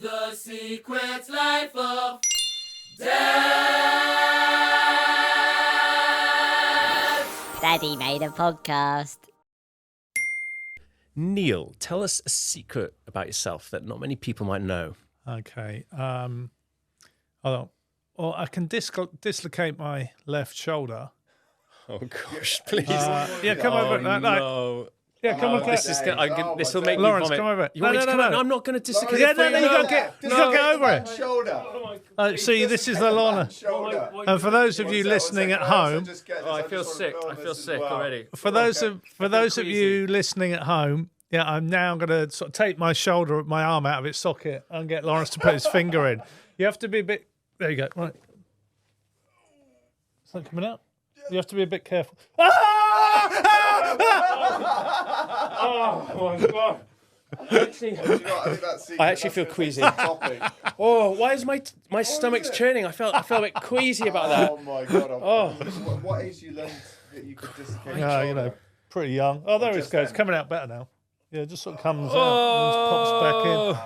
The Secret Life of Dad. Daddy made a podcast. Neil, tell us a secret about yourself that not many people might know. Okay. Hold on. Well, I can dislocate my left shoulder. Oh gosh, please. Yeah, come over. No. Yeah, come on. This will make me Lawrence, vomit. come over. You want me to No, come no. over? I'm not going to dislocate Yeah, it for no, you. you got to get over it. Shoulder. See, this is the Lorna. And for those of you listening at home, I feel sick. I feel sick already. for those of you listening at home, yeah, I'm now going to sort of take my arm out of its socket and get Lawrence to put his finger in. You have to be a bit. There you go. Right. Is that coming out? You have to be a bit careful. Oh my god! I actually feel queasy. Oh, why is my stomach's churning? I felt a bit queasy about that. Oh my god! Oh. What age you learned that you could dislocate? Yeah, you know, pretty young. Oh, there it goes. It's coming out better now. Yeah, it just sort of comes out and just pops back in.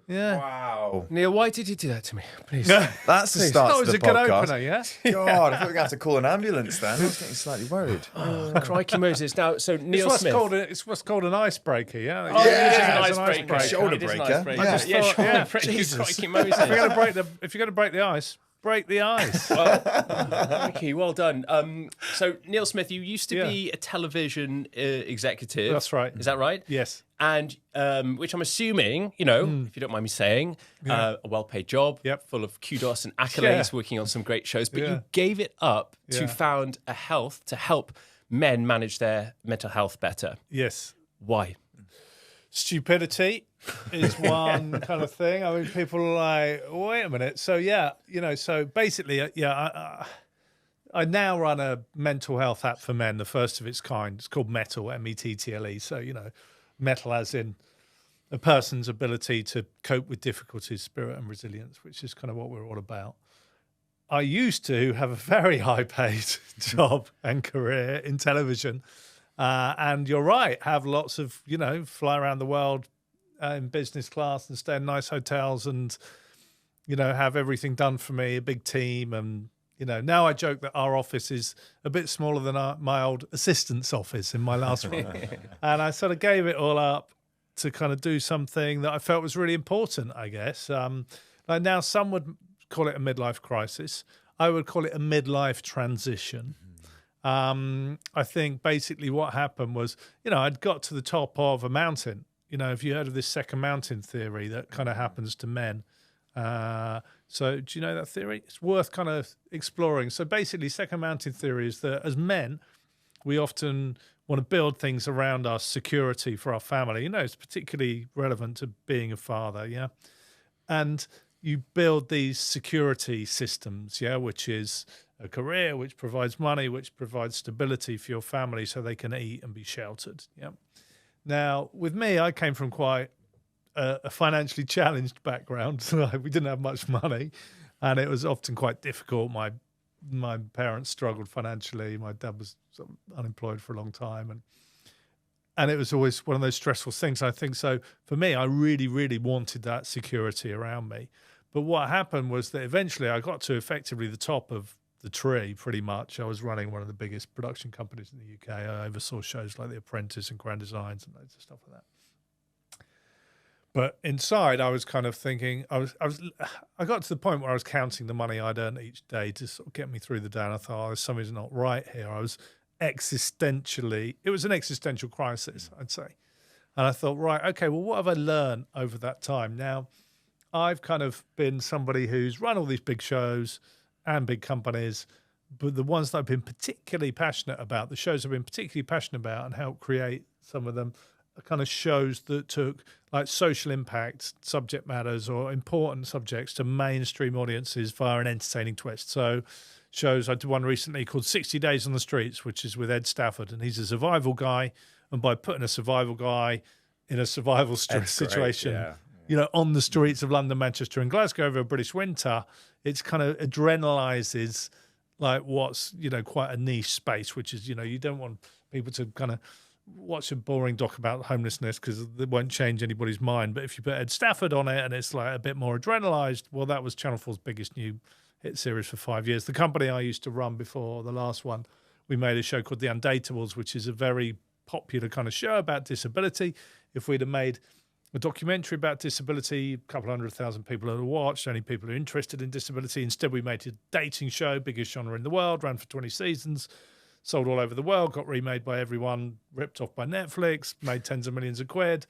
Yeah. Wow. Neil, why did you do that to me? Please. That's the start That to was the a good podcast. opener, yeah? God, I thought we were going to have to call an ambulance then. I was getting slightly worried. Crikey Moses. Now, so Neil Smith. It's what's called an icebreaker, yeah? Oh, Yeah, it is it's an an icebreaker. Shoulder It is an breaker. icebreaker. I just Yeah, thought, shoulder yeah, breaker. Jesus. Crikey Moses. If you're going to break the ice, break the ice. Crikey, well done. So Neil Smith, you used to be a television executive. That's right. Is that right? Yes. And which I'm assuming, you know, if you don't mind me saying, a well-paid job, full of kudos and accolades, working on some great shows. But you gave it up to found a health to help men manage their mental health better. Yes. Why? Stupidity is one kind of thing. I mean, people are like, wait a minute. So, so basically, I now run a mental health app for men, the first of its kind. It's called METTLE, METTLE. So, METTLE as in a person's ability to cope with difficulties, spirit and resilience, which is kind of what we're all about. I used to have a very high-paid job and career in television. And you're right, have lots of, fly around the world in business class and stay in nice hotels and, have everything done for me, a big team. And, now I joke that our office is a bit smaller than my old assistant's office in my last one. And I sort of gave it all up to kind of do something that I felt was really important, I guess. Like now some would call it a midlife crisis. I would call it a midlife transition. I think basically what happened was, I'd got to the top of a mountain. If you heard of this second mountain theory that kind of happens to men. So do you know that theory? It's worth kind of exploring. So basically second mountain theory is that as men, we often want to build things around our security for our family. It's particularly relevant to being a father, yeah? And you build these security systems, yeah, which is a career, which provides money, which provides stability for your family so they can eat and be sheltered, yeah? Now, with me, I came from quite a financially challenged background. We didn't have much money, and it was often quite difficult. My parents struggled financially. My dad was sort of unemployed for a long time, and it was always one of those stressful things. I think so. For me, I really, really wanted that security around me. But what happened was that eventually I got to effectively the top of the tree, pretty much. I was running one of the biggest production companies in the UK. I oversaw shows like The Apprentice and Grand Designs and loads of stuff like that. But inside, I was kind of thinking, I got to the point where I was counting the money I'd earn each day to sort of get me through the day. And I thought, there's something's not right here. It was an existential crisis, I'd say. And I thought, right, okay, well, what have I learned over that time? Now, I've kind of been somebody who's run all these big shows and big companies, but the ones that I've been particularly passionate about, the shows I've been particularly passionate about and helped create some of them, are kind of shows that took like social impact subject matters or important subjects to mainstream audiences via an entertaining twist. So shows, I did one recently called 60 Days on the Streets, which is with Ed Stafford, and he's a survival guy. And by putting a survival guy in a survival situation, on the streets of London, Manchester and Glasgow over a British winter, it's kind of adrenalizes like what's, quite a niche space, which is, you don't want people to kind of watch a boring doc about homelessness because it won't change anybody's mind. But if you put Ed Stafford on it and it's like a bit more adrenalized, well, that was Channel 4's biggest new hit series for 5 years. The company I used to run before the last one, we made a show called The Undatables, which is a very popular kind of show about disability. If we'd have made a documentary about disability, a couple 100,000 people would have watched, only people who are interested in disability. Instead, we made a dating show, biggest genre in the world, ran for 20 seasons, sold all over the world, got remade by everyone, ripped off by Netflix, made tens of millions of quid.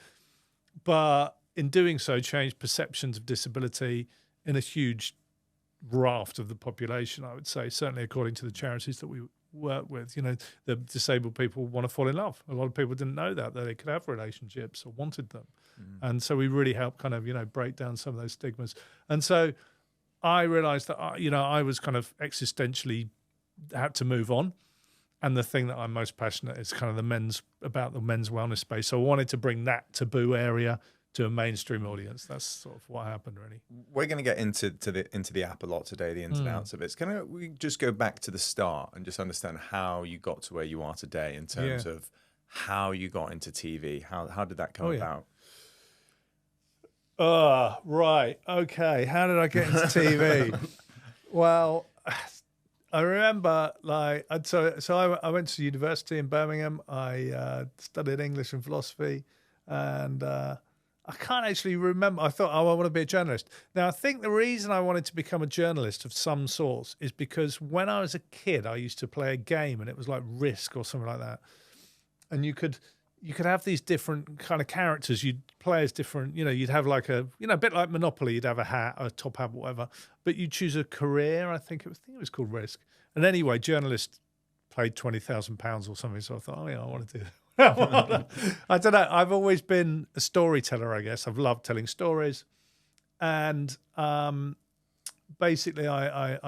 But in doing so, changed perceptions of disability in a huge raft of the population, I would say, certainly according to the charities that we work with. You know, the disabled people want to fall in love. A lot of people didn't know that they could have relationships or wanted them. And so we really helped kind of, you know, break down some of those stigmas. And so I realized that, you know, I was kind of existentially had to move on. And the thing that I'm most passionate is kind of the men's wellness space. So I wanted to bring that taboo area to a mainstream audience. That's sort of what happened, really. We're going to get into the app a lot today, the ins and outs of it. Can we just go back to the start and just understand how you got to where you are today in terms of how you got into TV? How did that come about? Right. Okay. How did I get into TV? Well, I remember, like, so I went to university in Birmingham. I studied English and philosophy, and I can't actually remember. I thought, I want to be a journalist. Now, I think the reason I wanted to become a journalist of some sort is because when I was a kid, I used to play a game, and it was like Risk or something like that. And you could have these different kind of characters. You'd play as different, you know, you'd have like a bit like Monopoly. You'd have a hat, a top hat, whatever. But you'd choose a career. I think it was called Risk. And anyway, journalist paid £20,000 or something. So I thought, I want to do that. I don't know. I've always been a storyteller, I guess. I've loved telling stories. And basically I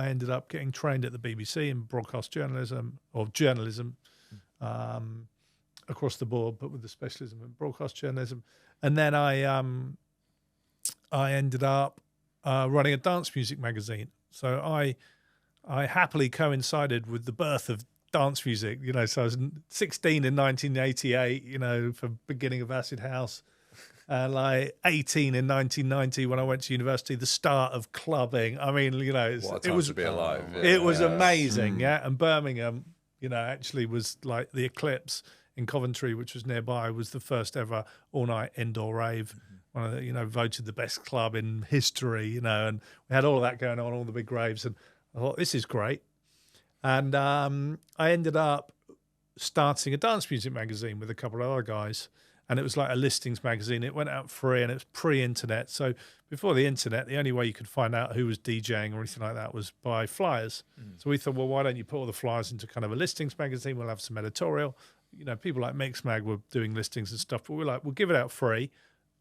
ended up getting trained at the BBC in broadcast journalism across the board, but with the specialism in broadcast journalism. And then I ended up running a dance music magazine. So I happily coincided with the birth of dance music, you know. So I was 16 in 1988, you know, for beginning of Acid House, and like 18 in 1990 when I went to university, the start of clubbing. I mean, you know, it was to be alive. It was amazing, And Birmingham, you know, actually was like the Eclipse in Coventry, which was nearby, was the first ever all-night indoor rave. One of the, you know, voted the best club in history, you know, and we had all of that going on, all the big raves, and I thought, this is great. And I ended up starting a dance music magazine with a couple of other guys, and it was like a listings magazine. It went out free, and it was pre-internet. So before the internet, the only way you could find out who was DJing or anything like that was by flyers. So we thought, well, why don't you put all the flyers into kind of a listings magazine? We'll have some editorial. You know, people like Mixmag were doing listings and stuff, but we're like, we'll give it out free,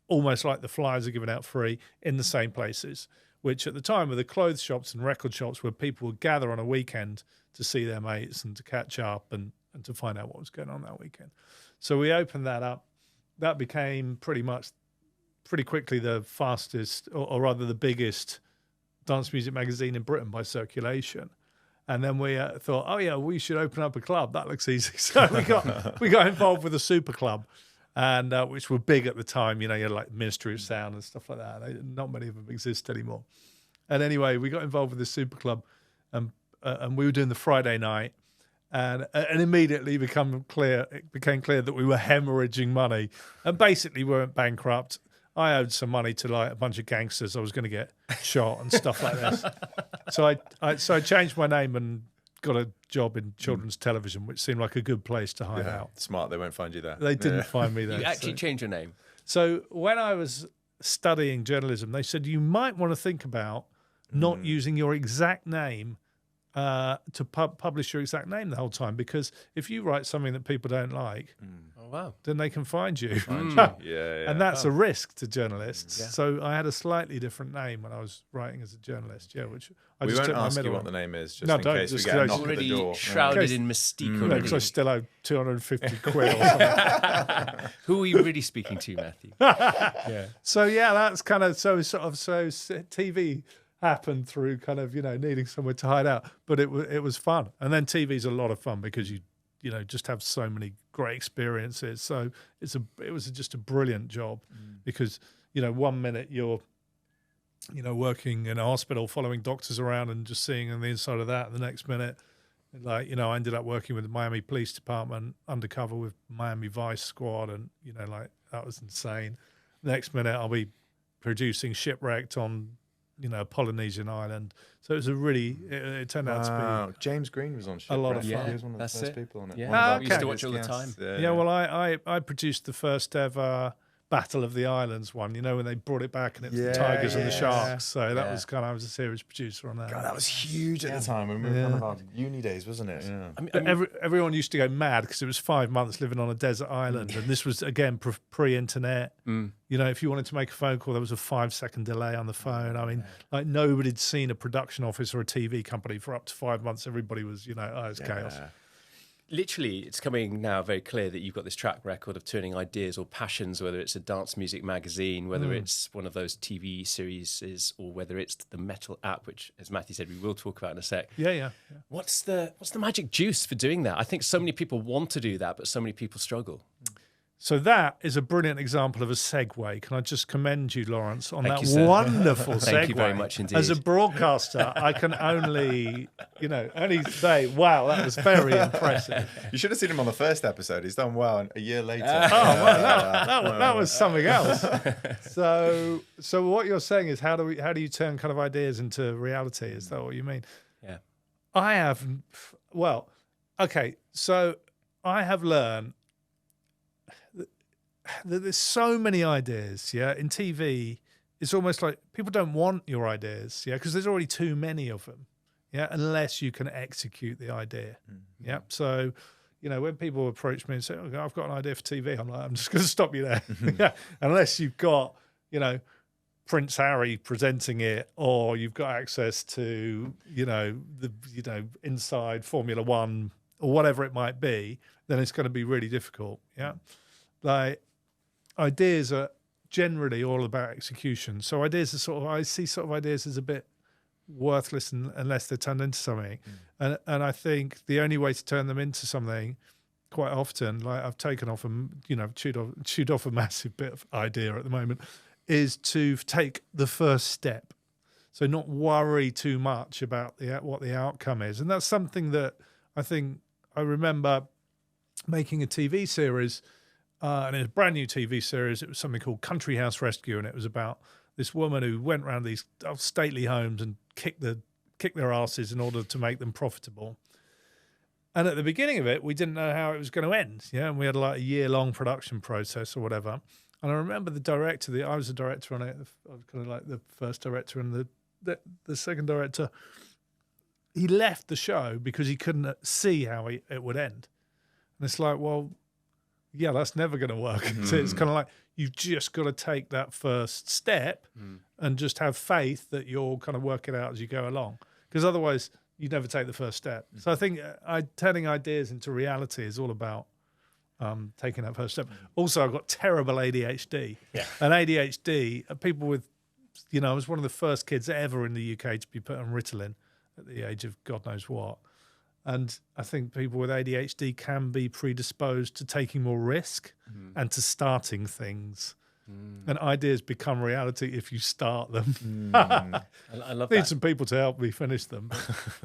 almost like the flyers are given out free in the same places, which at the time were the clothes shops and record shops where people would gather on a weekend to see their mates and to catch up and to find out what was going on that weekend. So we opened that up. That became pretty quickly the fastest, or rather the biggest dance music magazine in Britain by circulation. And then we thought, oh yeah, we should open up a club. That looks easy. So we got involved with a super club, and which were big at the time. You know, you had like Ministry of Sound and stuff like that. Not many of them exist anymore. And anyway, we got involved with the super club, and we were doing the Friday night, and immediately it became clear that we were hemorrhaging money, and basically we went bankrupt. I owed some money to like a bunch of gangsters. I was going to get shot and stuff like this. So I changed my name and got a job in children's television, which seemed like a good place to hide out. Smart, they won't find you there. They didn't find me there. You actually changed your name. So when I was studying journalism, they said you might want to think about not using your exact name to publish your exact name the whole time, because if you write something that people don't like, then they can find you. And that's a risk to journalists. So I had a slightly different name when I was writing as a journalist. Which I we just won't took ask my you middle what the name is, just No, in don't, case we just get a goes- knock at the Already door. shrouded in mystique already. because I still owe 250 quid or something. Who are you really speaking to, Matthew? So that's kind of so TV happened through kind of, you know, needing somewhere to hide out, but it was fun. And then TV's a lot of fun because you know just have so many great experiences. So it was just a brilliant job because, you know, 1 minute you're, you know, working in a hospital, following doctors around and just seeing on the inside of that. The next minute, like, you know, I ended up working with the Miami Police Department undercover with Miami Vice Squad, and, you know, like, that was insane. Next minute, I'll be producing Shipwrecked on, you know, a Polynesian island. So it was it turned out to be James Green was on a lot of Shipwrecked. fun. He was one of the first people on it. Yeah. We used to watch it all the time. Yeah, well, I produced the first ever Battle of the Islands one, you know, when they brought it back and it was the tigers and the sharks. So that was I was a series producer on that. God, that was huge at the time when we were kind of our uni days, wasn't it? Yeah. I mean, Everyone used to go mad because it was 5 months living on a desert island, and this was, again, pre-internet. You know, if you wanted to make a phone call, there was a 5-second delay on the phone. I mean, like, nobody'd seen a production office or a TV company for up to 5 months. Everybody was, you know, it's chaos. literally, it's coming now very clear that you've got this track record of turning ideas or passions, whether it's a dance music magazine, whether it's one of those TV series, or whether it's the METTLE app, which, as Matthew said, we will talk about in a sec. Yeah. What's the magic juice for doing that? I think so many people want to do that, but so many people struggle. So that is a brilliant example of a segue. Can I just commend you, Lawrence, on Thank that you, sir. wonderful segue? Thank you very much indeed. As a broadcaster, I can only say, wow, that was very impressive. You should have seen him on the first episode. He's done well, and a year later. That was something else. So what you're saying is, how do you turn kind of ideas into reality? Is that what you mean? Yeah. I have, so I have learned that there's so many ideas, in TV. It's almost like people don't want your ideas, because there's already too many of them, unless you can execute the idea. So, when people approach me and say, "Oh, I've got an idea for TV," I'm like, I'm just going to stop you there. Unless you've got, Prince Harry presenting it, or you've got access to, the inside Formula One or whatever it might be, then it's going to be really difficult. Like, ideas are generally all about execution. So ideas are I see ideas as a bit worthless unless they're turned into something. And I think the only way to turn them into something, quite often, like I've taken off chewed off a massive bit of idea at the moment, is to take the first step. So not worry too much about what the outcome is. And that's something that I think I remember making a TV series. And it's a brand new TV series. It was something called Country House Rescue, and it was about this woman who went around these stately homes and kicked their asses in order to make them profitable. And at the beginning of it, we didn't know how it was going to end. And we had like a year-long production process or whatever. And I remember the director. I was a director on it. I was kind of like the first director and the second director. He left the show because he couldn't see how it would end. And it's like, well, yeah, that's never going to work. So it's kind of like, you've just got to take that first step and just have faith that you'll kind of work it out as you go along. Because otherwise, you never take the first step. So I think turning ideas into reality is all about taking that first step. Also, I've got terrible ADHD. And ADHD, people with, I was one of the first kids ever in the UK to be put on Ritalin at the age of God knows what. And I think people with ADHD can be predisposed to taking more risk and to starting things. And ideas become reality if you start them. I love Need that. some people to help me finish them.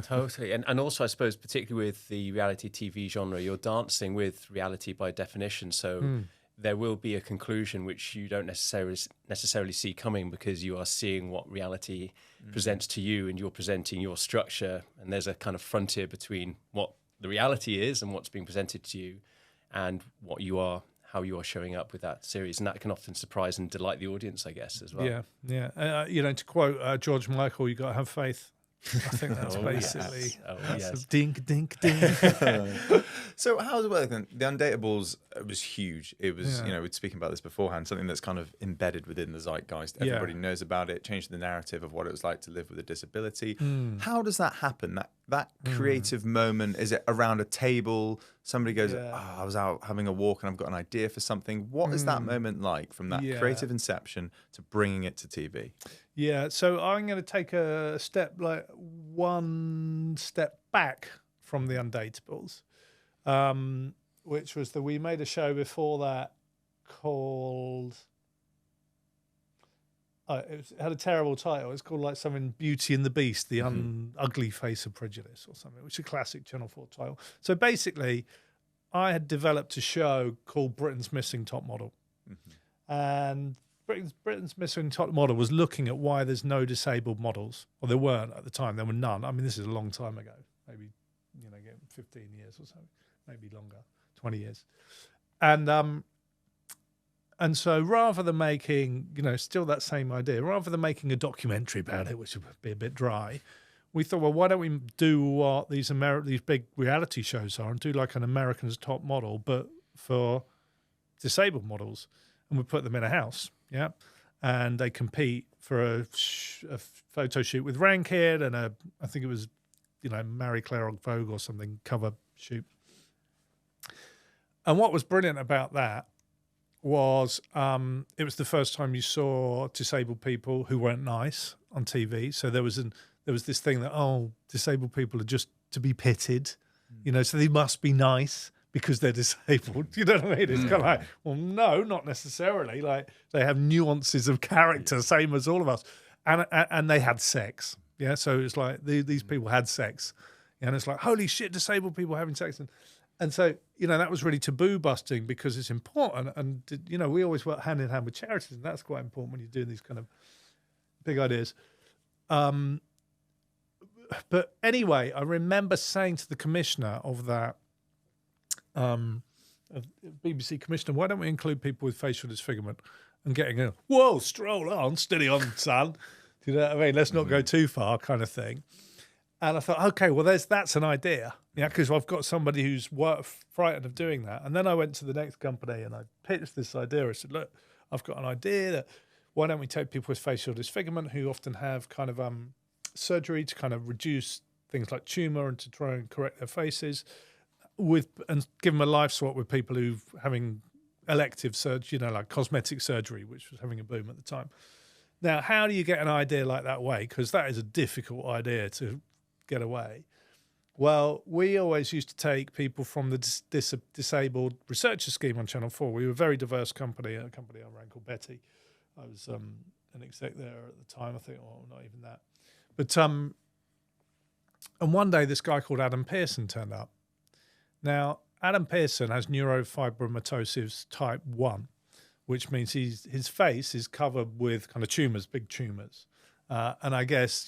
Totally. And also, I suppose, particularly with the reality TV genre, you're dancing with reality by definition. So there will be a conclusion which you don't necessarily see coming, because you are seeing what reality presents to you, and you're presenting your structure. And there's a kind of frontier between what the reality is and what's being presented to you, and what you are, how you are showing up with that series. And that can often surprise and delight the audience, I guess, as well. Yeah. To quote George Michael, you got to have faith. I think that's basically yes. Dink, dink, dink. So how does it work then? The Undateables was huge. It was, we were speaking about this beforehand, something that's kind of embedded within the zeitgeist. Everybody knows about it, changed the narrative of what it was like to live with a disability. How does that happen? That creative moment, is it around a table? Somebody goes, I was out having a walk and I've got an idea for something. What is that moment like, from that creative inception to bringing it to TV? Yeah, so I'm going to take one step back from the Undateables. which was that we made a show before that called. It had a terrible title. It's called like something Beauty and the Beast, the ugly face of prejudice or something, which is a classic Channel 4 title. So basically, I had developed a show called Britain's Missing Top Model. And Britain's Missing Top Model was looking at why there's no disabled models. Well, there weren't at the time. There were none. I mean, this is a long time ago, maybe, 15 years or something, maybe longer, 20 years. And so rather than making, still that same idea, rather than making a documentary about it, which would be a bit dry, we thought, well, why don't we do what these big reality shows are and do like an American's Top Model, but for disabled models, and we put them in a house, and they compete for a photo shoot with Rankin and I think it was, Marie Claire Vogue or something cover shoot. And what was brilliant about that was it was the first time you saw disabled people who weren't nice on TV. So there was this thing that, disabled people are just to be pitied, so they must be nice because they're disabled. You know what I mean? It's kind of like, well, no, not necessarily. Like they have nuances of character, same as all of us. And they had sex. Yeah. So it's like these people had sex. And it's like, holy shit, disabled people having sex. And so, that was really taboo busting because it's important. And, we always work hand in hand with charities, and that's quite important when you're doing these kind of big ideas. But anyway, I remember saying to the commissioner of that, BBC commissioner, why don't we include people with facial disfigurement, and getting a, whoa, stroll on, steady on, son. Do you know what I mean? Let's not go too far kind of thing. And I thought, okay, well, that's an idea. Yeah, because I've got somebody who's frightened of doing that. And then I went to the next company and I pitched this idea. I said, look, I've got an idea that why don't we take people with facial disfigurement who often have kind of surgery to kind of reduce things like tumour and to try and correct their faces and give them a life swap with people who having elective surgery, like cosmetic surgery, which was having a boom at the time. Now, how do you get an idea like that away? Because that is a difficult idea to get away. Well, we always used to take people from the disabled researcher scheme on Channel 4. We were a very diverse company, a company I ran called Betty. I was an exec there at the time, I think, or not even that. But and one day this guy called Adam Pearson turned up. Now, Adam Pearson has neurofibromatosis type 1, which means his face is covered with kind of tumours, big tumours. And I guess,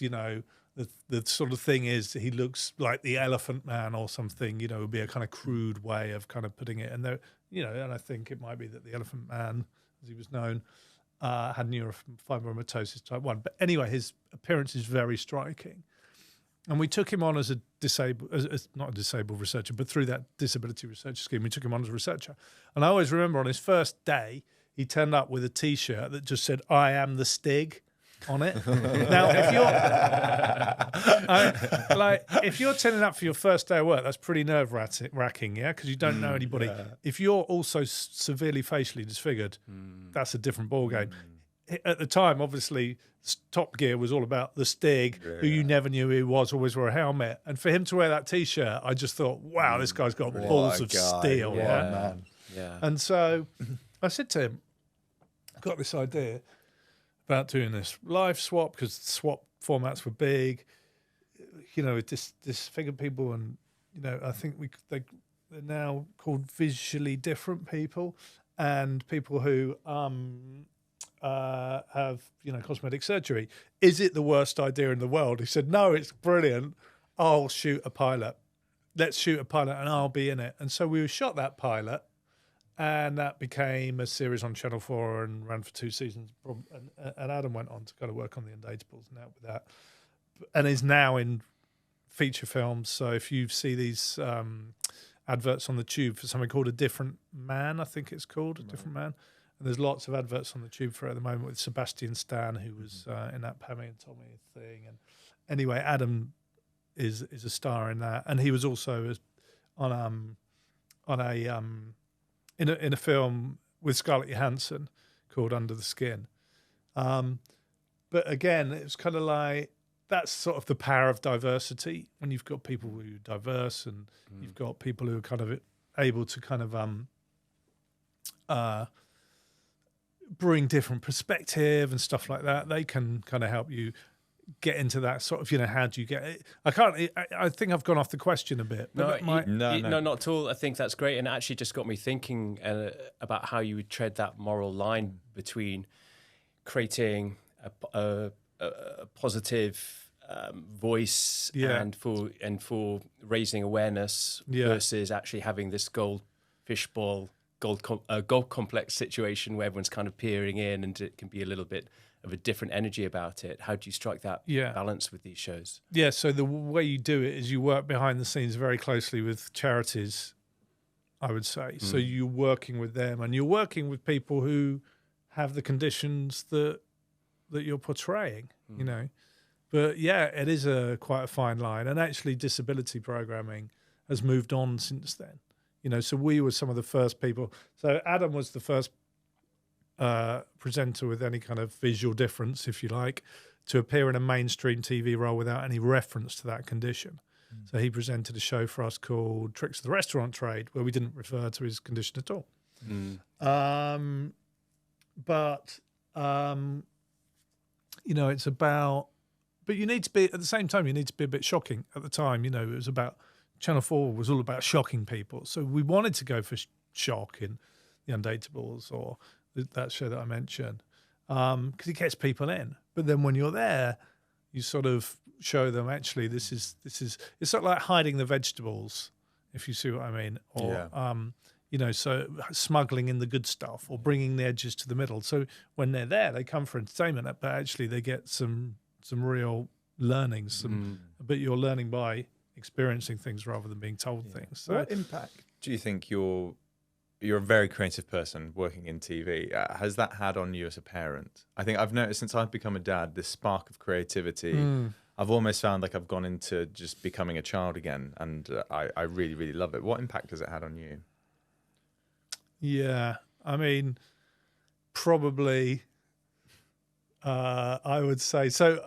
the sort of thing is he looks like the Elephant Man or something, would be a kind of crude way of kind of putting it. And there, and I think it might be that the Elephant Man, as he was known, had neurofibromatosis type 1. But anyway, his appearance is very striking. And we took him on as a not a disabled researcher, but through that disability research scheme, we took him on as a researcher. And I always remember on his first day, he turned up with a T-shirt that just said, "I am the Stig" on it. Now, if you're turning up for your first day of work, that's pretty nerve-wracking, yeah, because you don't know anybody. Yeah. If you're also severely facially disfigured, that's a different ballgame. At the time, obviously, Top Gear was all about the Stig, who you never knew who he was, always wore a helmet. And for him to wear that T-shirt, I just thought, wow, this guy's got balls of steel. Yeah, man. Yeah. And so I said to him, I've got this idea about doing this live swap, because swap formats were big, disfigured people, and I think they're now called visually different people, and people who have cosmetic surgery. Is it the worst idea in the world? He said, no, it's brilliant. I'll shoot a pilot. Let's shoot a pilot and I'll be in it. And so we shot that pilot, and that became a series on Channel 4 and ran for 2 seasons. And Adam went on to kind of work on The Undateables and out with that, and is now in feature films. So if you see these adverts on the tube for something called A Different Man, I think it's called, A Different Man. And there's lots of adverts on the tube for it at the moment with Sebastian Stan, who was in that Pammy and Tommy thing. And anyway, Adam is a star in that, and he was also in a film with Scarlett Johansson called Under the Skin. But again, it's kind of like that's sort of the power of diversity when you've got people who are diverse and you've got people who are kind of able to kind of bring different perspective and stuff like that. They can kind of help you get into that sort of, how do you get it? I think I've gone off the question a bit. But No, not at all. I think that's great. And it actually just got me thinking about how you would tread that moral line between creating a positive voice and for raising awareness versus actually having this goldfish ball gold complex situation where everyone's kind of peering in, and it can be a little bit of a different energy about it. How do you strike that balance with these shows? Yeah, so the way you do it is you work behind the scenes very closely with charities, I would say. So you're working with them, and you're working with people who have the conditions that you're portraying, But yeah, it is quite a fine line. And actually disability programming has moved on since then. So we were some of the first people. So Adam was the first presenter with any kind of visual difference, if you like, to appear in a mainstream TV role without any reference to that condition. So he presented a show for us called Tricks of the Restaurant Trade, where we didn't refer to his condition at all. It's about, but you need to be, at the same time, you need to be a bit shocking at the time. It was about, Channel 4 was all about shocking people. So we wanted to go for shock in The Undateables or that show that I mentioned, because it gets people in. But then when you're there, you sort of show them, actually, this is it's sort of like hiding the vegetables, if you see what I mean, or so smuggling in the good stuff or bringing the edges to the middle. So when they're there, they come for entertainment, but actually they get some real learnings. But you're learning by experiencing things rather than being told things. So, what impact do you think you're a very creative person working in TV? Has that had on you as a parent? I think I've noticed since I've become a dad, this spark of creativity. I've almost found like I've gone into just becoming a child again, and I really, really love it. What impact has it had on you? Yeah, I mean, probably, I would say so.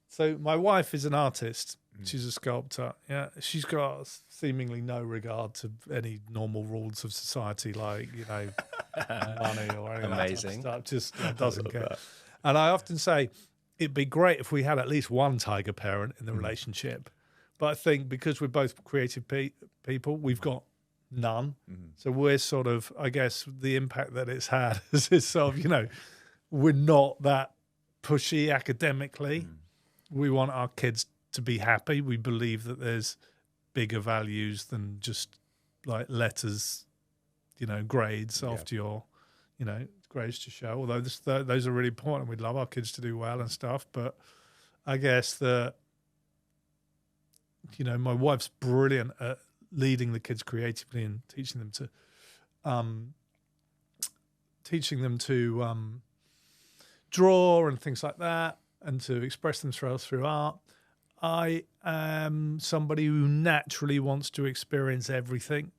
So my wife is an artist. She's a sculptor. Yeah, she's got seemingly no regard to any normal rules of society, like money or anything. Amazing. Stuff. Just doesn't care. That. And I often say it'd be great if we had at least one tiger parent in the relationship. But I think because we're both creative people, we've got none. So we're sort of, I guess, the impact that it's had is sort of, we're not that pushy academically. We want our kids to be happy. We believe that there's bigger values than just like letters, grades after your, grades to show. Although those are really important. We'd love our kids to do well and stuff. But I guess that, my wife's brilliant at leading the kids creatively and teaching them to draw and things like that, and to express themselves through art. I am somebody who naturally wants to experience everything.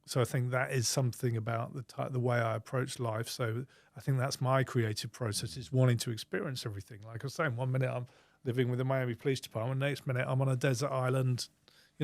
So I think that is something about the way I approach life. So I think that's my creative process, is wanting to experience everything. Like I was saying, one minute I'm living with the Miami Police Department, next minute I'm on a desert island,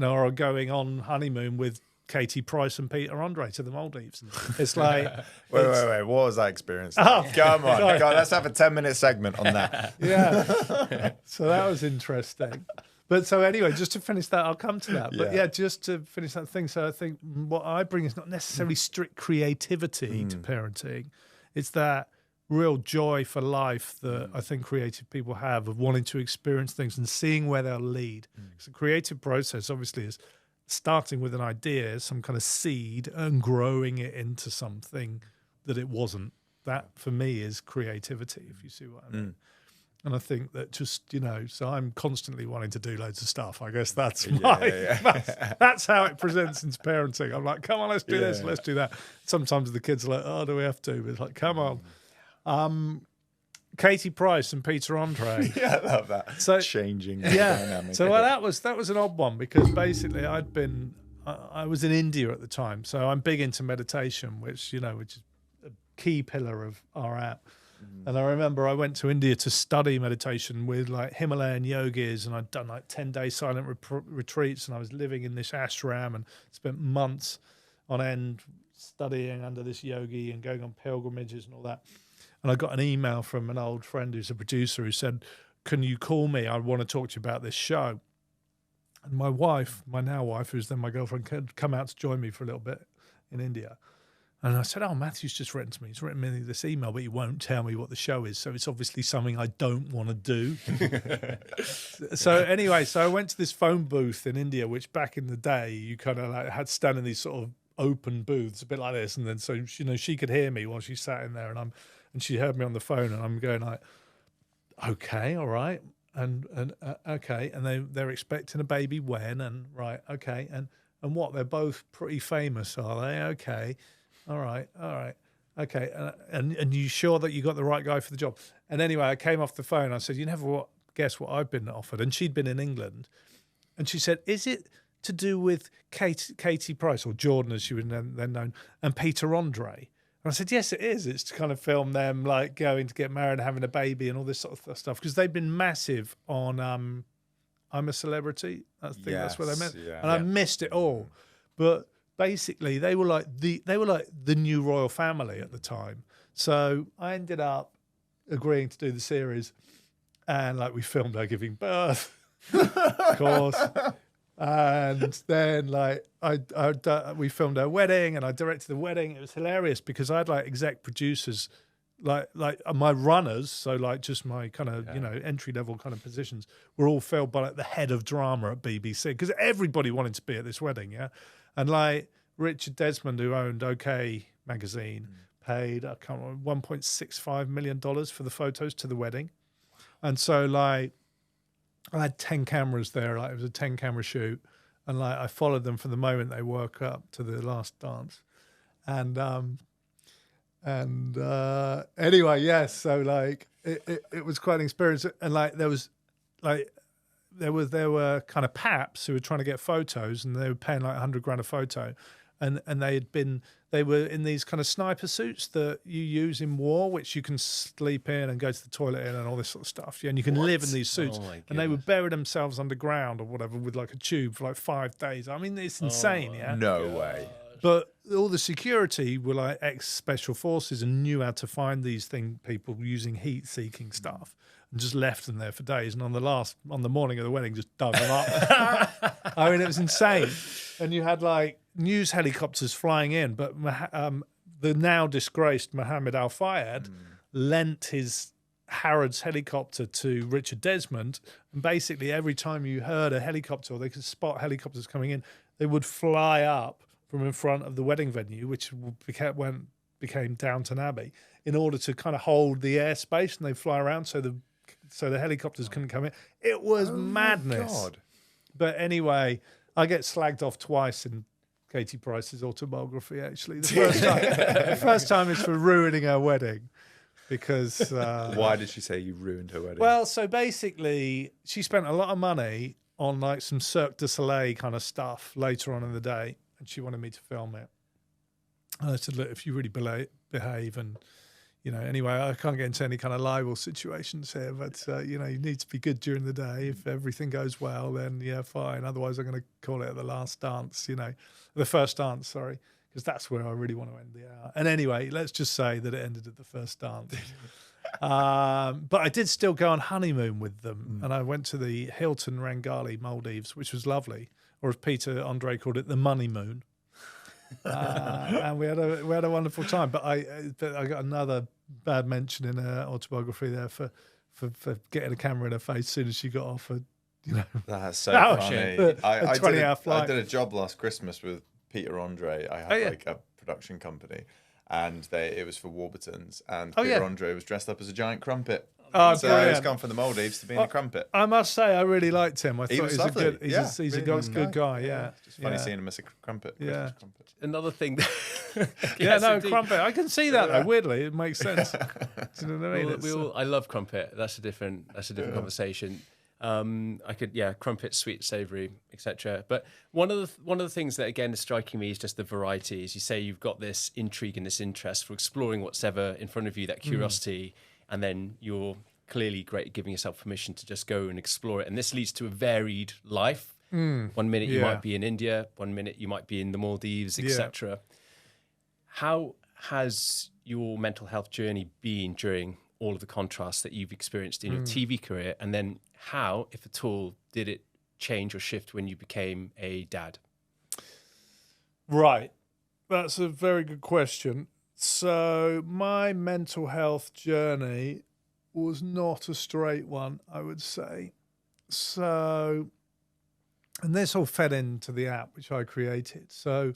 or going on honeymoon with Katie Price and Peter Andre to the Maldives. It's like... Wait. What was that experience? Like? Come on. Let's have a 10-minute segment on that. Yeah. So that was interesting. But so anyway, just to finish that, I'll come to that. But yeah, just to finish that thing. So I think what I bring is not necessarily strict creativity to parenting. It's that real joy for life that I think creative people have, of wanting to experience things and seeing where they'll lead. So the creative process obviously is starting with an idea, some kind of seed, and growing it into something that it wasn't. That for me is creativity, if you see what I mean. And I think that just, so I'm constantly wanting to do loads of stuff. I guess that's that's how it presents into parenting. I'm like, come on, let's do this, let's do that. Sometimes the kids are like, oh, do we have to? But it's like, come on. Katie Price and Peter Andre. I love that. So changing the dynamic. So that was an odd one, because basically I was in India at the time. So I'm big into meditation, which is a key pillar of our app. And I remember I went to India to study meditation with like Himalayan yogis, and I'd done like 10-day silent retreats, and I was living in this ashram and spent months on end studying under this yogi and going on pilgrimages and all that. And I got an email from an old friend who's a producer who said, "Can you call me? I want to talk to you about this show." And my wife, my now wife, who's then my girlfriend, could come out to join me for a little bit in India. And I said, "Oh, Matthew's just written to me. He's written me this email, but he won't tell me what the show is. So it's obviously something I don't want to do." So anyway, so I went to this phone booth in India, which back in the day, you kind of like had stand in these sort of open booths, a bit like this. And then so, she could hear me while she sat in there, and she heard me on the phone, and I'm going like, "Okay, all right. And okay." And they're expecting a baby when, and right. Okay. And what, they're both pretty famous, are they? Okay. All right. Okay. And you sure that you got the right guy for the job? And anyway, I came off the phone. I said, "You never guess what I've been offered." And she'd been in England. And she said, "Is it to do with Katie Price, or Jordan as she was then known, and Peter Andre?" And I said, "Yes, it is. It's to kind of film them like going to get married and having a baby and all this sort of stuff." Because they've been massive on I'm a Celebrity. I think that's what they meant. Yeah. And I missed it all. But basically, they were like the new royal family at the time. So I ended up agreeing to do the series, and like we filmed her giving birth, of course. And then like we filmed her wedding, and I directed the wedding. It was hilarious because I had like exec producers, like my runners, so like just my kind of entry level kind of positions were all filled by like the head of drama at BBC, because everybody wanted to be at this wedding, yeah. And like Richard Desmond, who owned OK magazine, paid I can't remember $1.65 million for the photos to the wedding, and so like I had 10 cameras there. Like it was a 10 camera shoot, and like I followed them from the moment they woke up to the last dance, and anyway, yes. So like it was quite an experience, and like there were kind of paps who were trying to get photos, and they were paying like $100,000 a photo, and they were in these kind of sniper suits that you use in war, which you can sleep in and go to the toilet in and all this sort of stuff. Yeah, and you can live in these suits. And they would bury themselves underground or whatever with like a tube for like 5 days. I mean, it's insane. Yeah, No way. But all the security were like ex-special forces and knew how to find these people using heat-seeking stuff, and just left them there for days. And on the morning of the wedding, just dug them up. I mean, it was insane. And you had like news helicopters flying in, but the now disgraced Mohammed Al Fayed lent his Harrods helicopter to Richard Desmond, and basically every time you heard a helicopter, or they could spot helicopters coming in, they would fly up from in front of the wedding venue, which became Downton Abbey, in order to kind of hold the airspace, and they fly around so the helicopters couldn't come in. It was madness. God. But anyway, I get slagged off twice in Katie Price's autobiography, actually. The first time is for ruining her wedding. Because why did she say you ruined her wedding? Well, so basically, she spent a lot of money on like some Cirque du Soleil kind of stuff later on in the day, and she wanted me to film it. And I said, "Look, if you really behave, and anyway, I can't get into any kind of libel situations here, but you need to be good during the day. If everything goes well, then yeah, fine. Otherwise, I'm going to call it the last dance, the first dance, sorry." Because that's where I really want to end the hour. And anyway, let's just say that it ended at the first dance. But I did still go on honeymoon with them. And I went to the Hilton Rangali, Maldives, which was lovely. Or as Peter Andre called it, the money moon. And we had a wonderful time. But I got another bad mention in her autobiography there for getting a camera in her face as soon as she got off That's so funny. Shit. I 20-hour flight. I did a job last Christmas with Peter Andre. I had like a production company, and it was for Warburtons, and Peter Andre was dressed up as a giant crumpet. Oh, so he's gone from the Maldives to being a crumpet. I must say, I really liked him. I thought was lovely. He's a good guy. Yeah, Just funny seeing him as a crumpet. Yeah. Crumpet. Another thing. Crumpet. I can see that though. Weirdly, it makes sense. Do you know what I mean? I love crumpet. That's a different conversation. Crumpet, sweet, savoury, etc. But one of the things that again is striking me is just the variety. As you say, you've got this intrigue and this interest for exploring what's ever in front of you, that curiosity, and then you're clearly great at giving yourself permission to just go and explore it. And this leads to a varied life. One minute you might be in India, one minute you might be in the Maldives, etc. How has your mental health journey been during all of the contrasts that you've experienced in your TV career? And then how, if at all, did it change or shift when you became a dad? Right. That's a very good question. So my mental health journey was not a straight one, I would say. So, and this all fed into the app which I created. So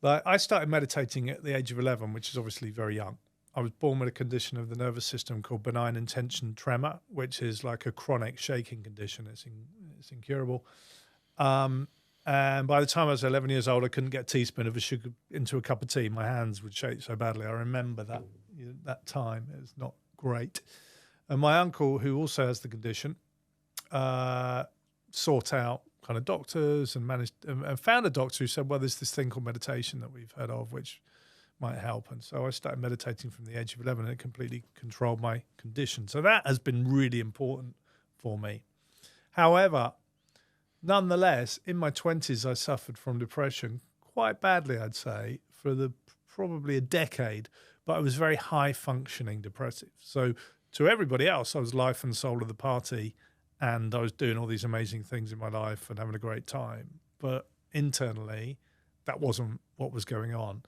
like I started meditating at the age of 11, which is obviously very young. I was born with a condition of the nervous system called benign intention tremor, which is like a chronic shaking condition. It's incurable. And by the time I was 11 years old, I couldn't get a teaspoon of sugar into a cup of tea. My hands would shake so badly. I remember that time. It was not great. And my uncle, who also has the condition, sought out kind of doctors and managed and found a doctor who said, well, there's this thing called meditation that we've heard of, which might help. And so I started meditating from the age of 11, and it completely controlled my condition. So that has been really important for me. However, nonetheless, in my 20s, I suffered from depression quite badly, I'd say, for probably a decade, but I was very high-functioning depressive. So to everybody else, I was life and soul of the party, and I was doing all these amazing things in my life and having a great time. But internally, that wasn't what was going on.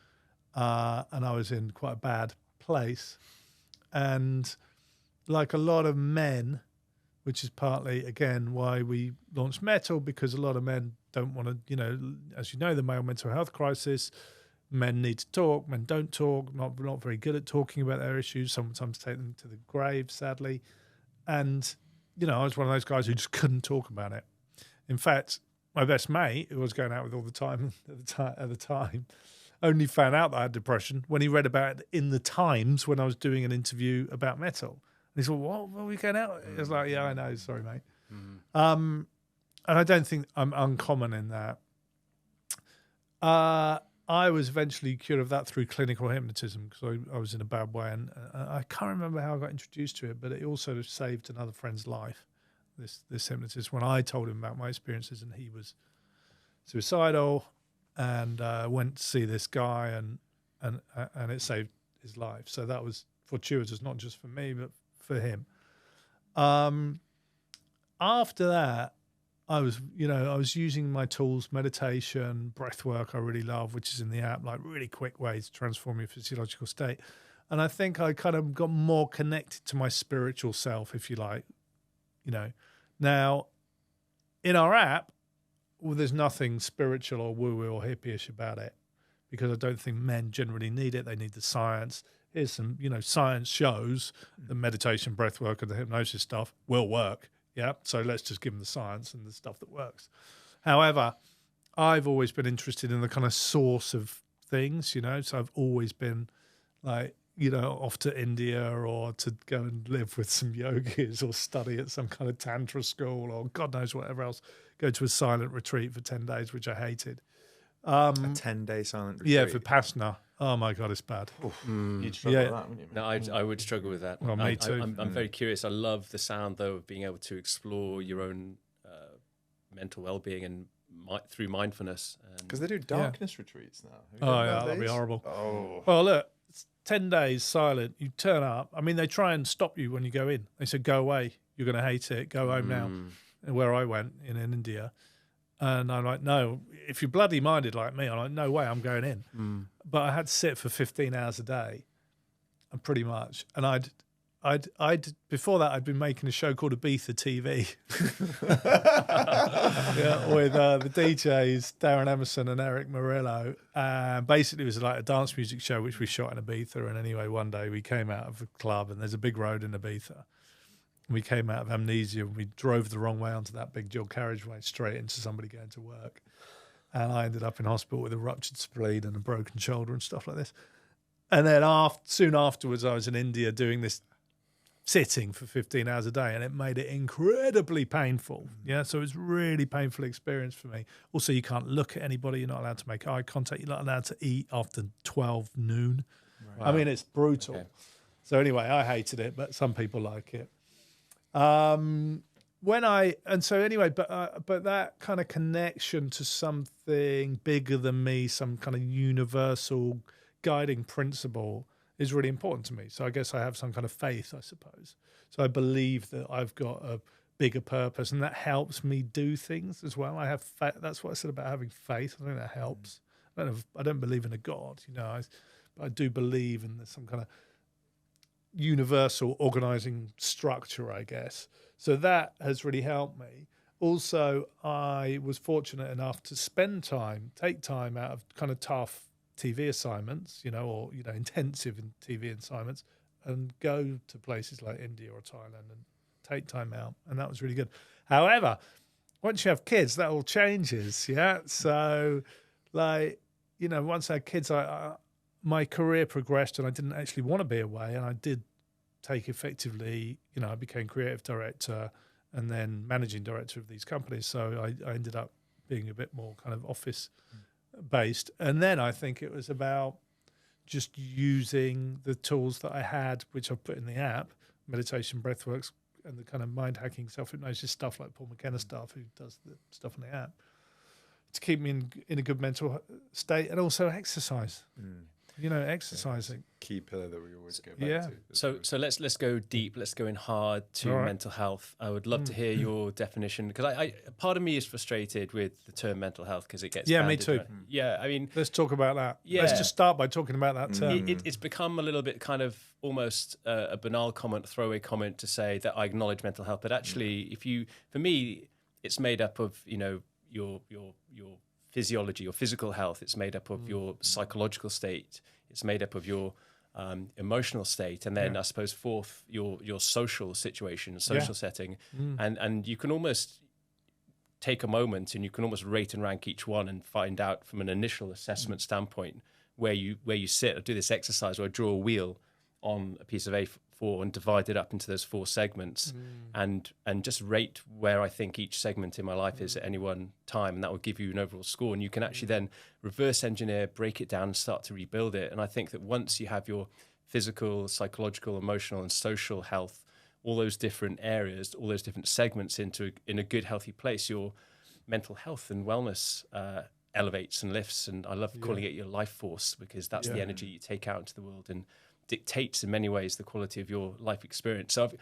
And I was in quite a bad place. And like a lot of men, which is partly, again, why we launched METTLE, because a lot of men don't want to, as you know, the male mental health crisis, men need to talk, men don't talk, not very good at talking about their issues, sometimes take them to the grave, sadly. And, I was one of those guys who just couldn't talk about it. In fact, my best mate, who I was going out with all the time at the time, only found out that I had depression when he read about it in the Times when I was doing an interview about METTLE. And he said, what are we going out? I was like, yeah, I know. Sorry, mate. And I don't think I'm uncommon in that. I was eventually cured of that through clinical hypnotism because I was in a bad way. And I can't remember how I got introduced to it, but it also saved another friend's life, this hypnotist, when I told him about my experiences and he was suicidal. And went to see this guy, and it saved his life. So that was fortuitous, not just for me, but for him. After that, I was using my tools, meditation, breath work, I really love, which is in the app, like really quick ways to transform your physiological state. And I think I kind of got more connected to my spiritual self, if you like. Now, in our app, well, there's nothing spiritual or woo-woo or hippie-ish about it, because I don't think men generally need it. They need the science. Here's some, science shows the meditation, breath work, and the hypnosis stuff will work. Yeah, so let's just give them the science and the stuff that works. However, I've always been interested in the kind of source of things, so I've always been like, off to India or to go and live with some yogis or study at some kind of tantra school or God knows whatever else. Go to a silent retreat for 10 days, which I hated. A 10-day silent retreat? Yeah, Vipassana. Oh, my God, it's bad. You'd struggle with that, wouldn't you? No, I would struggle with that. Well, me too. I'm very curious. I love the sound, though, of being able to explore your own mental well-being and through mindfulness. Because they do darkness retreats now. Oh, yeah, that'd be horrible. Oh. Well, look, it's 10 days silent. You turn up. I mean, they try and stop you when you go in. They said, go away. You're going to hate it. Go home now. Where I went in India. And I'm like, no, if you're bloody minded like me, I'm like, no way, I'm going in. But I had to sit for 15 hours a day, and pretty much. And I'd before that, I'd been making a show called Ibiza TV with the DJs, Darren Emerson and Eric Murillo. Basically, it was like a dance music show, which we shot in Ibiza. And anyway, one day we came out of a club, and there's a big road in Ibiza. We came out of amnesia and we drove the wrong way onto that big dual carriageway straight into somebody going to work. And I ended up in hospital with a ruptured spleen and a broken shoulder and stuff like this. And then soon afterwards, I was in India doing this sitting for 15 hours a day, and it made it incredibly painful. Yeah, so it was a really painful experience for me. Also, you can't look at anybody. You're not allowed to make eye contact. You're not allowed to eat after 12 noon. Right. I mean, it's brutal. Okay. So anyway, I hated it, but some people like it. but that kind of connection to something bigger than me, some kind of universal guiding principle is really important to me. So I guess I have some kind of faith, I suppose. So I believe that I've got a bigger purpose, and that helps me do things as well. I have that's what I said about having faith. I think that helps. I don't believe in a God, but I do believe in some kind of universal organizing structure, I guess. So that has really helped me. Also, I was fortunate enough to take time out of kind of tough TV assignments, or intensive in TV assignments, and go to places like India or Thailand and take time out, and that was really good. However, once you have kids, that all changes. Yeah, so once I had kids, my career progressed, and I didn't actually want to be away, and I did take effectively. I became creative director and then managing director of these companies. So I ended up being a bit more kind of office based, and then I think it was about just using the tools that I had, which I've put in the app, meditation, breathworks, and the kind of mind hacking, self-hypnosis stuff like Paul McKenna stuff, who does the stuff in the app, to keep me in a good mental state, and also exercise. Exercising. Key pillar that we always go back to. So let's go deep. Let's go in hard to mental health. I would love to hear your definition, because I part of me is frustrated with the term mental health because it gets me too. Yeah, I mean, let's talk about that. Yeah. Let's just start by talking about that term. It's become a little bit kind of almost a banal comment, throwaway comment to say that I acknowledge mental health, but actually, for me, it's made up of your physiology, your physical health. It's made up of your psychological state. It's made up of your emotional state, and then I suppose fourth, your social situation, social setting, and you can almost take a moment and you can almost rate and rank each one and find out from an initial assessment standpoint where you sit. I do this exercise where I draw a wheel on a piece of A4 and divide it up into those 4 segments, and just rate where I think each segment in my life is at any one time, and that will give you an overall score. And you can actually then reverse engineer, break it down, and start to rebuild it. And I think that once you have your physical, psychological, emotional, and social health, all those different areas, all those different segments in a good, healthy place, your mental health and wellness elevates and lifts. And I love calling it your life force, because that's the energy you take out into the world and dictates in many ways the quality of your life experience. So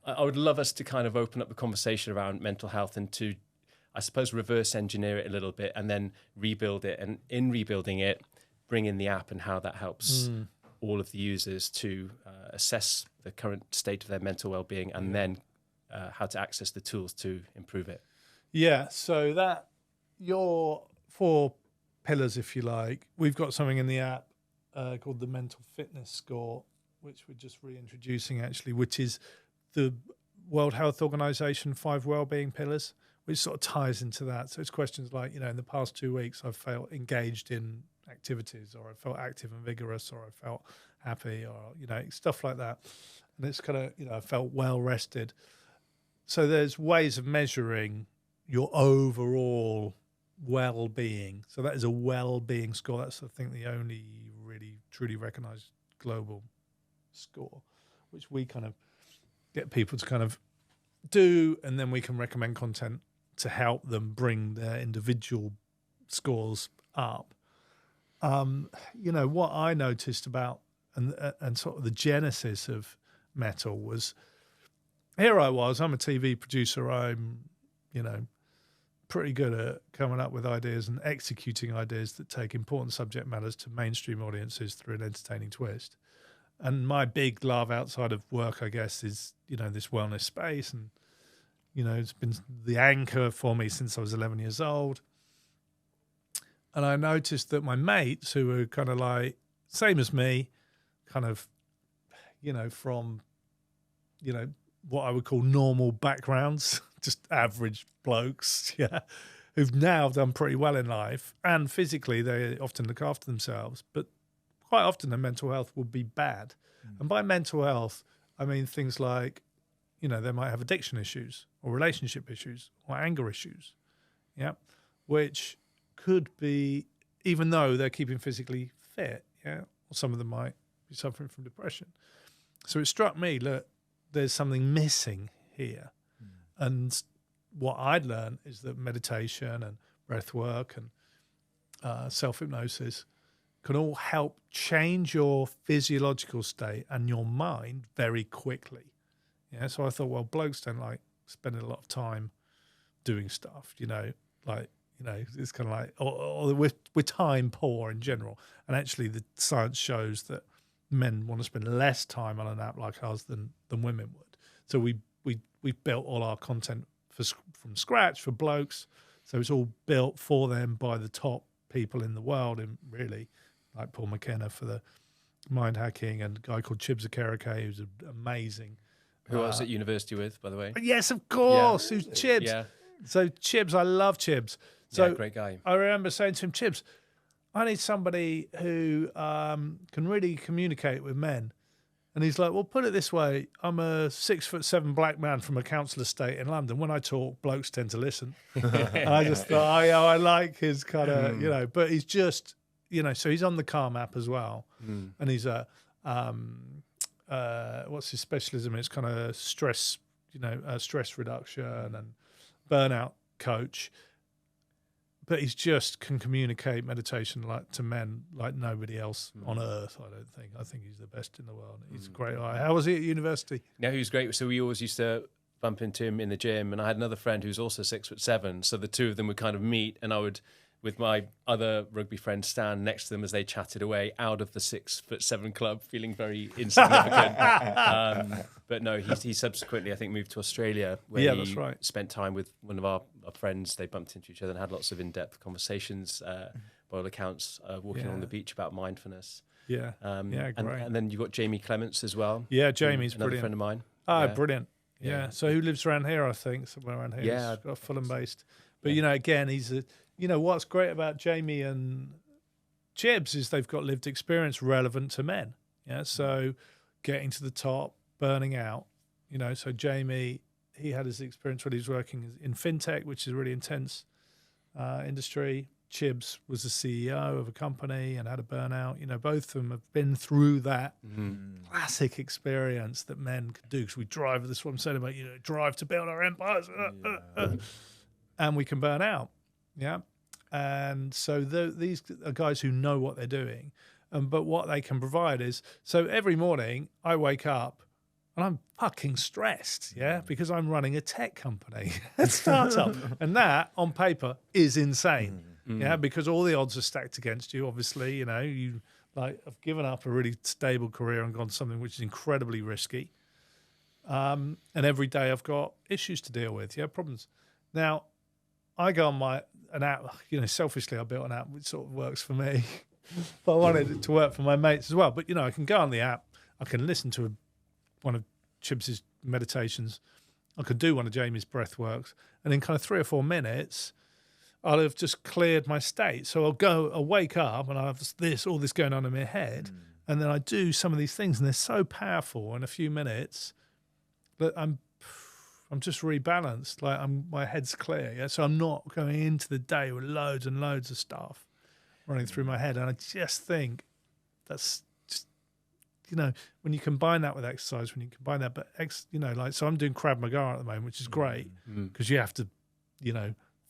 I would love us to kind of open up the conversation around mental health and to, I suppose, reverse engineer it a little bit and then rebuild it. And in rebuilding it, bring in the app and how that helps all of the users to assess the current state of their mental well-being, and then how to access the tools to improve it. Yeah, so that your 4 pillars, if you like, we've got something in the app called the Mental Fitness Score, which we're just reintroducing actually, which is the World Health Organization 5 wellbeing pillars, which sort of ties into that. So it's questions like, in the past 2 weeks I've felt engaged in activities, or I felt active and vigorous, or I felt happy, or, stuff like that. And it's kind of, I felt well rested. So there's ways of measuring your overall well-being. So that is a well-being score. That's, I think, the only really truly recognized global score, which we kind of get people to kind of do, and then we can recommend content to help them bring their individual scores up. What I noticed about and sort of the genesis of METTLE was, I'm a TV producer. I'm, pretty good at coming up with ideas and executing ideas that take important subject matters to mainstream audiences through an entertaining twist. And my big love outside of work, I guess, is, this wellness space. And, it's been the anchor for me since I was 11 years old. And I noticed that my mates, who were kind of like, same as me, kind of, from, what I would call normal backgrounds, just average blokes, who've now done pretty well in life. And physically, they often look after themselves. But quite often their mental health will be bad. And by mental health, I mean things like, they might have addiction issues or relationship issues or anger issues, which could be, even though they're keeping physically fit, or some of them might be suffering from depression. So it struck me, look, there's something missing here. And what I'd learned is that meditation and breath work and self-hypnosis can all help change your physiological state and your mind very quickly. Yeah, so I thought, well, blokes don't like spending a lot of time doing stuff, it's kind of like, or we're time poor in general. And actually the science shows that men want to spend less time on an app like ours than women would. So we've built all our content from scratch for blokes. So it's all built for them by the top people in the world, and really, like Paul McKenna for the mind hacking, and a guy called Chibs Akereke, who's amazing. Who I was at university with, by the way. Yes, of course. Yeah. Who's Chibs? Yeah. So Chibs, I love Chibs. So Yeah, great guy. I remember saying to him, Chibs, I need somebody who can really communicate with men. And he's like, well, put it this way. I'm a 6'7" black man from a council estate in London. When I talk, blokes tend to listen. And I just thought, I like his kind of, but he's just, so he's on the Calm app as well. And he's what's his specialism? It's kind of stress, stress reduction and burnout coach. But he's just can communicate meditation like to men like nobody else on earth. I think he's the best in the world. He's a great guy. How was he at university? Yeah, he was great. So we always used to bump into him in the gym, and I had another friend who's also 6'7". So the two of them would kind of meet, and I would, with my other rugby friend, stand next to them as they chatted away out of the 6'7" club, feeling very insignificant. But no, he subsequently, I think, moved to Australia, where that's he right. spent time with one of our friends. They bumped into each other and had lots of in-depth conversations, by all accounts, walking on the beach about mindfulness. Yeah, great. And then you've got Jamie Clements as well. Yeah, Jamie's another brilliant. friend of mine. Brilliant. Yeah. So who lives around here? I think somewhere around here. Yeah. He's got Fulham based. But again, he's what's great about Jamie and Chibs is they've got lived experience relevant to men. Yeah. So getting to the top, burning out. So Jamie, he had his experience when he was working in fintech, which is a really intense industry. Chibs was the CEO of a company and had a burnout. Both of them have been through that classic experience that men can do. Because we drive, this is what I'm saying about, drive to build our empires. And we can burn out. Yeah. And so these are guys who know what they're doing. But what they can provide is, so every morning I wake up and I'm fucking stressed, because I'm running a tech company, a startup. And that, on paper, is insane. Because all the odds are stacked against you. Obviously, you have given up a really stable career and gone to something which is incredibly risky. And every day I've got issues to deal with, problems. Now, I go on an app, selfishly I built an app which sort of works for me. But I wanted it to work for my mates as well. But, I can go on the app, I can listen to one of Chibs's meditations, I could do one of Jamie's breath works, and in kind of 3 or 4 minutes, I'll have just cleared my state. So I'll wake up and I have all this going on in my head, and then I do some of these things, and they're so powerful in a few minutes that I'm just rebalanced. Like my head's clear. Yeah, so I'm not going into the day with loads and loads of stuff running through my head, and I just think that's just when you combine that with exercise, when you combine that, so I'm doing Krav Maga at the moment, which is great because you have to,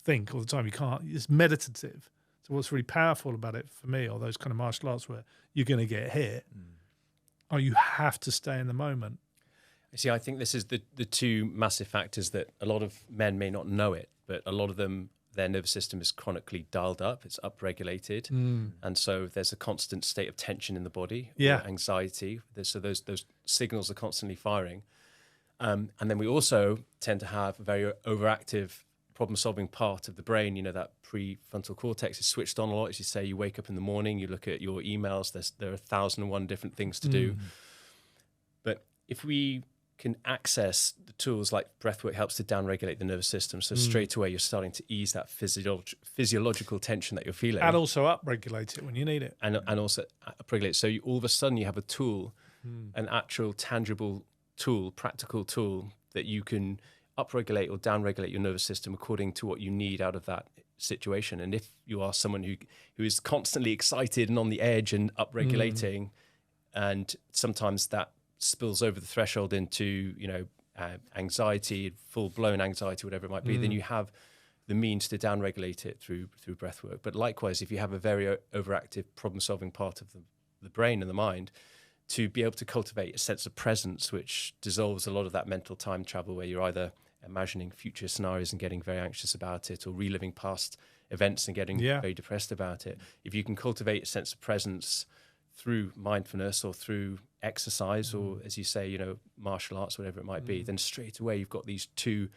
think all the time. You can't. It's meditative. So what's really powerful about it for me, or those kind of martial arts where you're going to get hit, or you have to stay in the moment. See, I think this is the two massive factors that a lot of men may not know it, but a lot of them, their nervous system is chronically dialed up, it's upregulated, and so there's a constant state of tension in the body, or anxiety. So those signals are constantly firing, and then we also tend to have a very overactive problem-solving part of the brain. That prefrontal cortex is switched on a lot. As you say, you wake up in the morning, you look at your emails. There are 1,001 different things to do, but if we can access the tools like breathwork helps to downregulate the nervous system. So straight away, you're starting to ease that physiological tension that you're feeling. And also upregulate it when you need it. And also upregulate. So all of a sudden you have a tool, an actual tangible tool, practical tool that you can upregulate or downregulate your nervous system according to what you need out of that situation. And if you are someone who is constantly excited and on the edge and upregulating, and sometimes that spills over the threshold into anxiety, full-blown anxiety, whatever it might be, then you have the means to downregulate it through breath work. But likewise, if you have a very overactive problem-solving part of the brain and the mind, to be able to cultivate a sense of presence, which dissolves a lot of that mental time travel where you're either imagining future scenarios and getting very anxious about it, or reliving past events and getting very depressed about it. If you can cultivate a sense of presence through mindfulness or through exercise or, as you say, martial arts, whatever it might be, then straight away you've got these two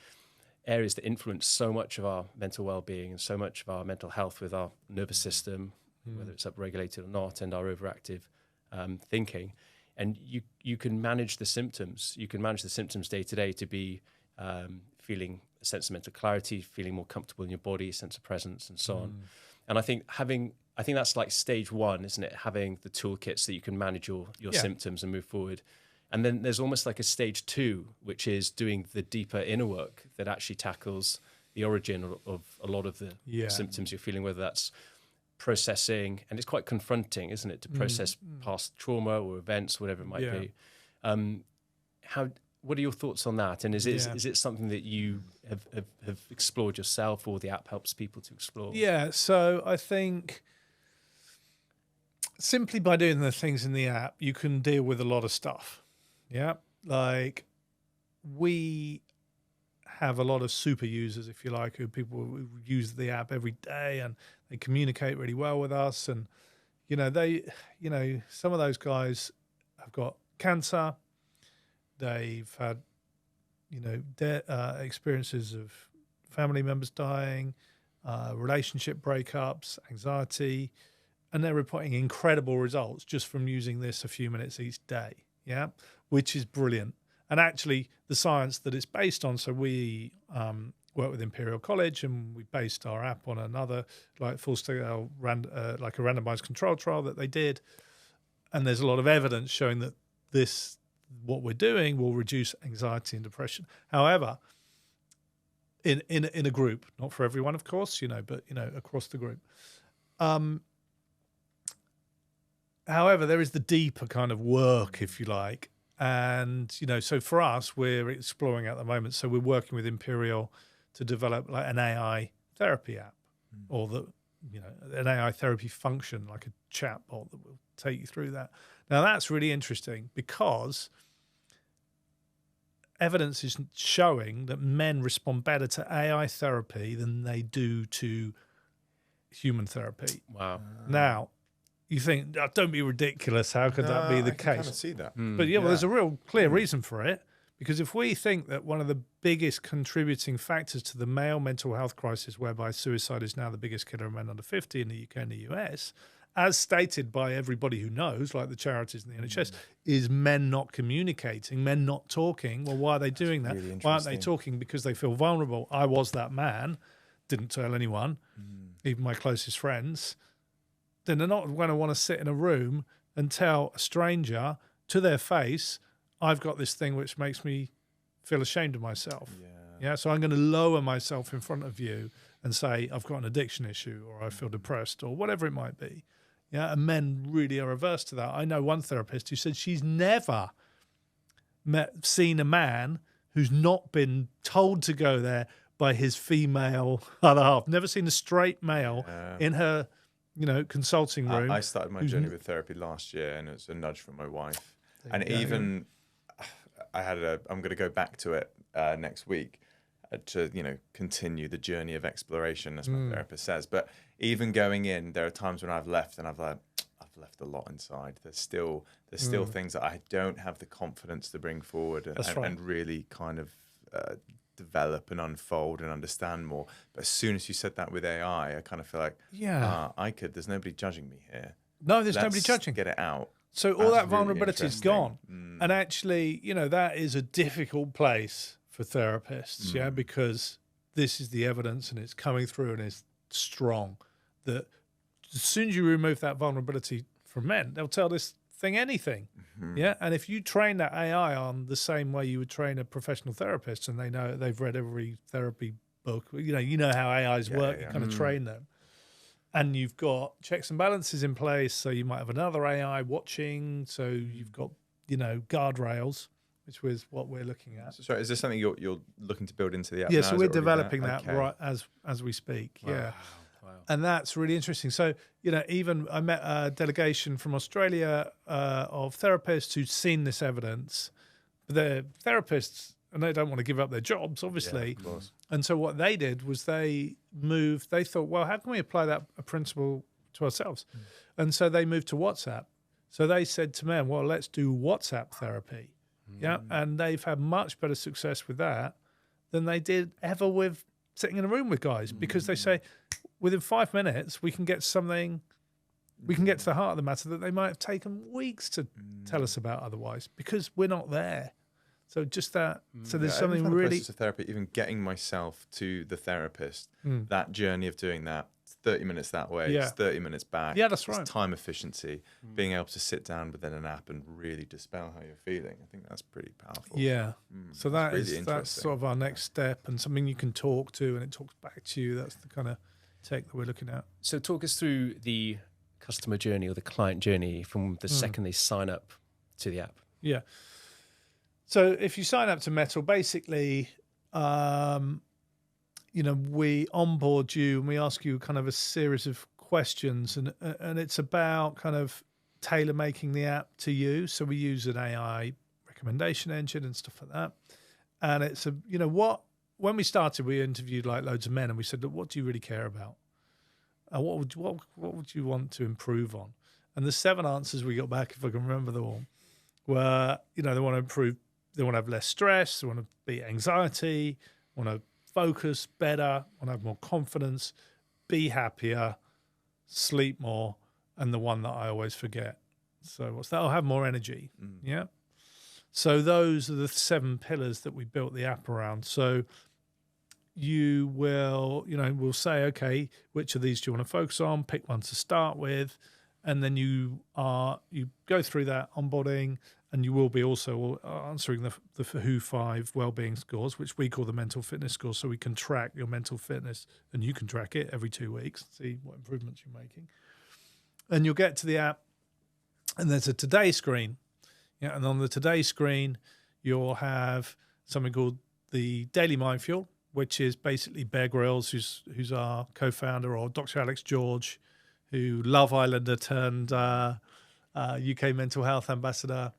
areas that influence so much of our mental well-being and so much of our mental health with our nervous system, whether it's upregulated or not, and our overactive thinking. And you can manage the symptoms. You can manage the symptoms day to day to be feeling a sense of mental clarity, feeling more comfortable in your body, a sense of presence, and so on. And I think that's like stage one, isn't it? Having the toolkit so that you can manage your symptoms and move forward. And then there's almost like a stage two, which is doing the deeper inner work that actually tackles the origin of a lot of the symptoms you're feeling, whether that's processing, and it's quite confronting, isn't it, to process past trauma or events, whatever it might be. What are your thoughts on that? And is it something that you have explored yourself, or the app helps people to explore? Yeah, so I think simply by doing the things in the app, you can deal with a lot of stuff. Yeah, like we have a lot of super users, if you like, who use the app every day, and they communicate really well with us. And some of those guys have got cancer. They've had experiences of family members dying, relationship breakups, anxiety, and they're reporting incredible results just from using this a few minutes each day. Yeah, which is brilliant. And actually, the science that it's based on. So we work with Imperial College, and we based our app on another full-scale like a randomized control trial that they did. And there's a lot of evidence showing that what we're doing will reduce anxiety and depression. However, in a group, not for everyone, of course, but across the group. However, there is the deeper kind of work, if you like. And, so for us, we're exploring at the moment. So we're working with Imperial to develop like an AI therapy app, or an AI therapy function, like a chatbot that will take you through that. Now, that's really interesting because evidence is showing that men respond better to AI therapy than they do to human therapy. Wow. Now, you think, oh, don't be ridiculous. How could that be the case? I kind of see that. But well, there's a real clear reason for it. Because if we think that one of the biggest contributing factors to the male mental health crisis, whereby suicide is now the biggest killer of men under 50 in the UK and the US, as stated by everybody who knows, like the charities and the NHS, is men not communicating, men not talking. Well, why are they doing that? Really, why aren't they talking? Because they feel vulnerable. I was that man, didn't tell anyone, even my closest friends. Then they're not going to want to sit in a room and tell a stranger to their face, I've got this thing which makes me feel ashamed of myself. Yeah. So I'm going to lower myself in front of you and say, I've got an addiction issue, or I feel depressed, or whatever it might be. Yeah. And men really are averse to that. I know one therapist who said she's never seen a man who's not been told to go there by his female other half. Never seen a straight male in her consulting room. I started my journey with therapy last year, and it was a nudge from my wife. And even I'm going to go back to it next week to continue the journey of exploration, as my therapist says. But even going in, there are times when I've left and I've left a lot inside. There's still things that I don't have the confidence to bring forward and really kind of develop and unfold and understand more. But as soon as you said that with AI, I kind of feel like, I could. There's nobody judging me here. No, there's nobody judging. Get it out. So all that vulnerability is gone. And actually, that is a difficult place for therapists, because this is the evidence and it's coming through and it's strong. That as soon as you remove that vulnerability from men, they'll tell this thing anything. Yeah. And if you train that AI on the same way you would train a professional therapist, and they've read every therapy book, you know how AIs work, you kind of train them. And you've got checks and balances in place. So you might have another AI watching. So you've got, guardrails. which was what we're looking at. So, sorry, is this something you're looking to build into the app? Yeah, now? so Is we're it already developing there? that Okay. right as we speak. Wow. Yeah. Wow. And that's really interesting. So, even I met a delegation from Australia of therapists who'd seen this evidence. But they're therapists and they don't want to give up their jobs, obviously. Of course. And so what they did was they thought, well, how can we apply that principle to ourselves? And so they moved to WhatsApp. So they said to men, well, let's do WhatsApp therapy. Yeah. And they've had much better success with that than they did ever with sitting in a room with guys, because they say within 5 minutes, we can get to the heart of the matter that they might have taken weeks to tell us about otherwise, because we're not there. So just that, so there's something really... To therapy, even getting myself to the therapist, that journey of doing that, it's 30 minutes that way, it's 30 minutes back. Yeah, that's right. It's time efficiency, being able to sit down within an app and really dispel how you're feeling. I think that's pretty powerful. Yeah. So that's really that's interesting. sort of our next step, and something you can talk to and it talks back to you. That's the kind of tech that we're looking at. So talk us through the customer journey or the client journey from the second they sign up to the app. Yeah. So if you sign up to METTLE, basically, we onboard you and we ask you kind of a series of questions, and it's about kind of tailor making the app to you. So we use an AI recommendation engine and stuff like that. And it's when we started, we interviewed like loads of men and we said, look, what do you really care about? What would you want to improve on? And the 7 answers we got back, if I can remember them all, were, they want to improve. They want to have less stress. They want to beat anxiety. Want to focus better. Want to have more confidence. Be happier. Sleep more. And the one that I always forget. So what's that? I'll have more energy. Yeah. So those are the 7 pillars that we built the app around. So you will, we'll say, okay, which of these do you want to focus on? Pick one to start with. And then you go through that onboarding. And you will be also answering the WHO 5 wellbeing scores, which we call the mental fitness scores, so we can track your mental fitness, and you can track it every 2 weeks, see what improvements you're making. And you'll get to the app, and there's a today screen. Yeah, and on the today screen, you'll have something called the Daily Mind Fuel, which is basically Bear Grylls, who's our co-founder, or Dr. Alex George, who Love Islander turned UK mental health ambassador,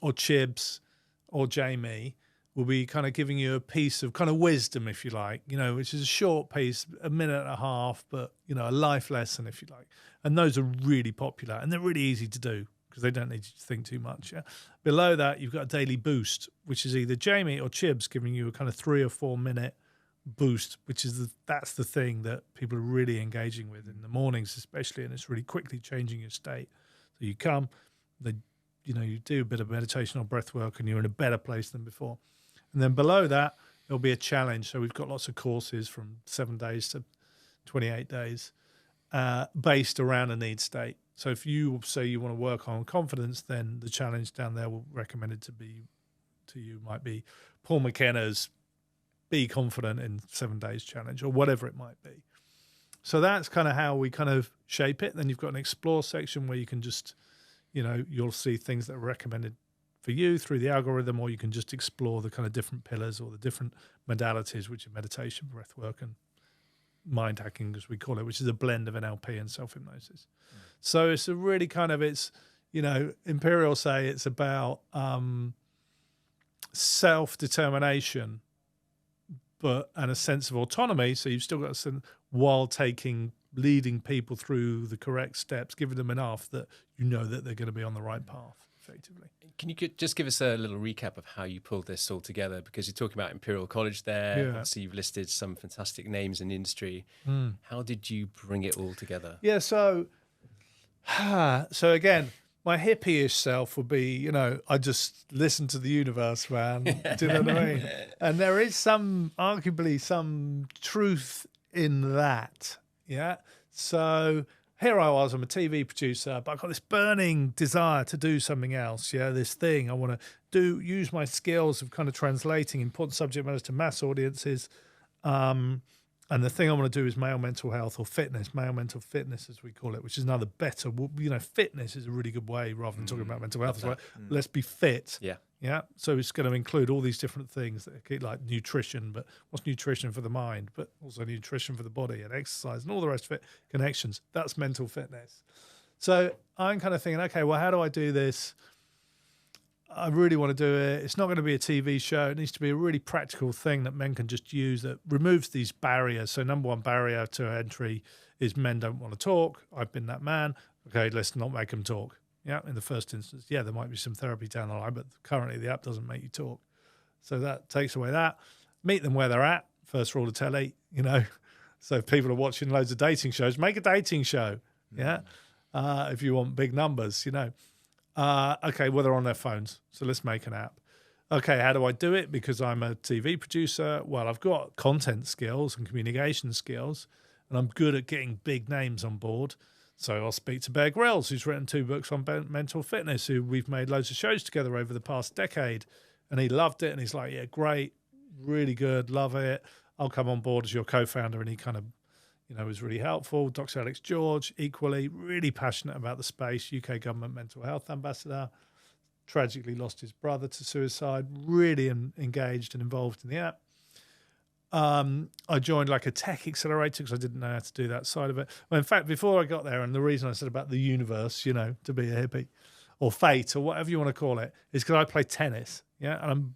or Chibs or Jamie, will be kind of giving you a piece of kind of wisdom, if you like, which is a short piece, a minute and a half, but, a life lesson, if you like. And those are really popular and they're really easy to do because they don't need you to think too much. Yeah? Below that, you've got a daily boost, which is either Jamie or Chibs giving you a kind of 3 or 4 minute boost, which is that's the thing that people are really engaging with in the mornings, especially, and it's really quickly changing your state. So you come, you do a bit of meditation or breath work and you're in a better place than before. And then below that, there'll be a challenge. So we've got lots of courses from 7 days to 28 days based around a need state. So if you say you want to work on confidence, then the challenge down there will recommended to you might be Paul McKenna's Be Confident in 7 Days challenge, or whatever it might be. So that's kind of how we kind of shape it. Then you've got an explore section where you can just, you'll see things that are recommended for you through the algorithm, or you can just explore the kind of different pillars or the different modalities, which are meditation, breath work, and mind hacking, as we call it, which is a blend of NLP and self-hypnosis. So it's a really kind of, Imperial say it's about self-determination, and a sense of autonomy. So you've still got a sense while leading people through the correct steps, giving them enough that that they're going to be on the right path, effectively. Can you just give us a little recap of how you pulled this all together? Because you're talking about Imperial College there. Yeah. Obviously, you've listed some fantastic names in the industry. How did you bring it all together? Yeah, so again, my hippie-ish self would be, I just listen to the universe, man. Do you know what I mean? And there is arguably some truth in that. Yeah. So here I was, I'm a TV producer, but I've got this burning desire to do something else. Yeah. This thing I want to use my skills of kind of translating important subject matters to mass audiences. And the thing I want to do is male mental health or fitness, male mental fitness, as we call it, which is another better, fitness is a really good way rather than talking about mental health. It's like, let's be fit. Yeah. Yeah. So it's going to include all these different things that like nutrition, but what's nutrition for the mind, but also nutrition for the body and exercise and all the rest of it, connections. That's mental fitness. So I'm kind of thinking, okay, well, how do I do this? I really want to do it. It's not going to be a TV show. It needs to be a really practical thing that men can just use that removes these barriers. So number one barrier to entry is men don't want to talk. I've been that man. Okay, let's not make them talk. Yeah, in the first instance, yeah, there might be some therapy down the line, but currently the app doesn't make you talk. So that takes away that. Meet them where they're at. First rule of telly, So if people are watching loads of dating shows, make a dating show. Yeah, if you want big numbers, Okay, well, they're on their phones, so let's make an app. Okay, how do I do it? Because I'm a TV producer. Well, I've got content skills and communication skills, and I'm good at getting big names on board. So I'll speak to Bear Grylls, who's written 2 books on mental fitness, who we've made loads of shows together over the past decade. And he loved it, and he's like, yeah, great, really good, love it. I'll come on board as your co-founder. And he kind of was really helpful. Dr. Alex George, equally, really passionate about the space, UK government mental health ambassador, tragically lost his brother to suicide, really engaged and involved in the app. I joined like a tech accelerator because I didn't know how to do that side of it. Well, in fact, before I got there, and the reason I said about the universe, to be a hippie or fate or whatever you want to call it, is because I play tennis. Yeah. And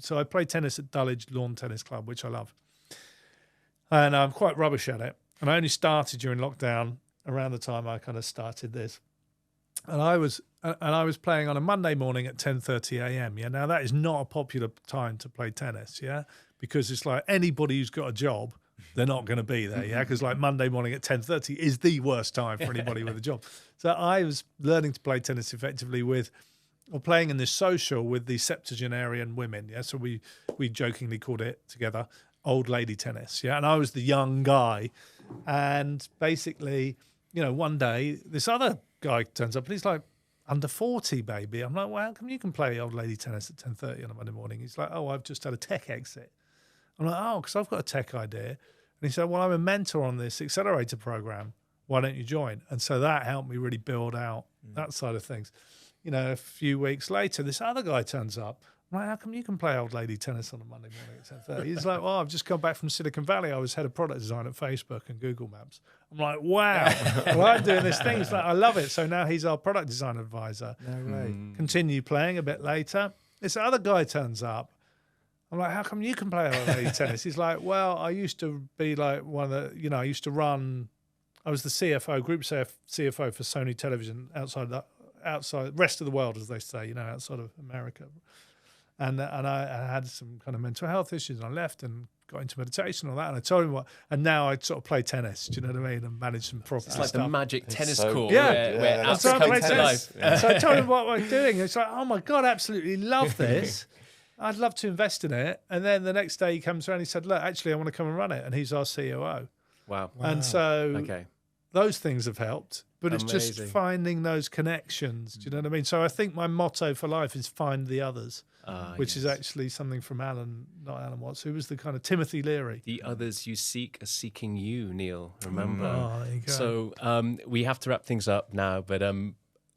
so I play tennis at Dulwich Lawn Tennis Club, which I love. And I'm quite rubbish at it. And I only started during lockdown around the time I kind of started this. And I was playing on a Monday morning at 10:30 a.m. Yeah, now that is not a popular time to play tennis. Yeah, because it's like anybody who's got a job, they're not going to be there. Yeah, because like Monday morning at 10:30 is the worst time for anybody with a job. So I was learning to play tennis effectively playing in this social with the septuagenarian women. Yeah, so we jokingly called it together old lady tennis. Yeah, and I was the young guy, and basically, one day this other guy turns up and he's like, under 40, baby. I'm like, well, how come you can play old lady tennis at 10:30 on a Monday morning? He's like, oh, I've just had a tech exit. I'm like, oh, because I've got a tech idea. And he said, well, I'm a mentor on this accelerator program. Why don't you join? And so that helped me really build out that side of things. A few weeks later, this other guy turns up. I'm like, how come you can play old lady tennis on a Monday morning at 10:30? He's like, well, I've just come back from Silicon Valley. I was head of product design at Facebook and Google Maps. I'm like, wow. Well, I'm doing this thing. He's like, I love it. So now he's our product design advisor. No way. Continue playing a bit later. This other guy turns up. I'm like, how come you can play old lady tennis? He's like, well, I used to be like one of the, I used to run, I was the CFO, group CFO for Sony Television outside rest of the world, as they say, outside of America. And I had some kind of mental health issues, and I left and got into meditation and all that. And I told him and now I sort of play tennis. Do you know what I mean? And manage some property stuff. It's like the magic tennis so court So where apps I come played to life. tennis. So I told him what we're doing. It's like, oh my God, absolutely love this. I'd love to invest in it. And then the next day he comes around and he said, look, actually, I want to come and run it. And he's our COO. Wow. And so Okay. those things have helped. But it's just Amazing. finding those connections. Do you know what I mean? So I think my motto for life is find the others, which is actually something from not Alan Watts, who was the kind of Timothy Leary. The others you seek are seeking you, Neil. Remember. Oh, there you go. So we have to wrap things up now, but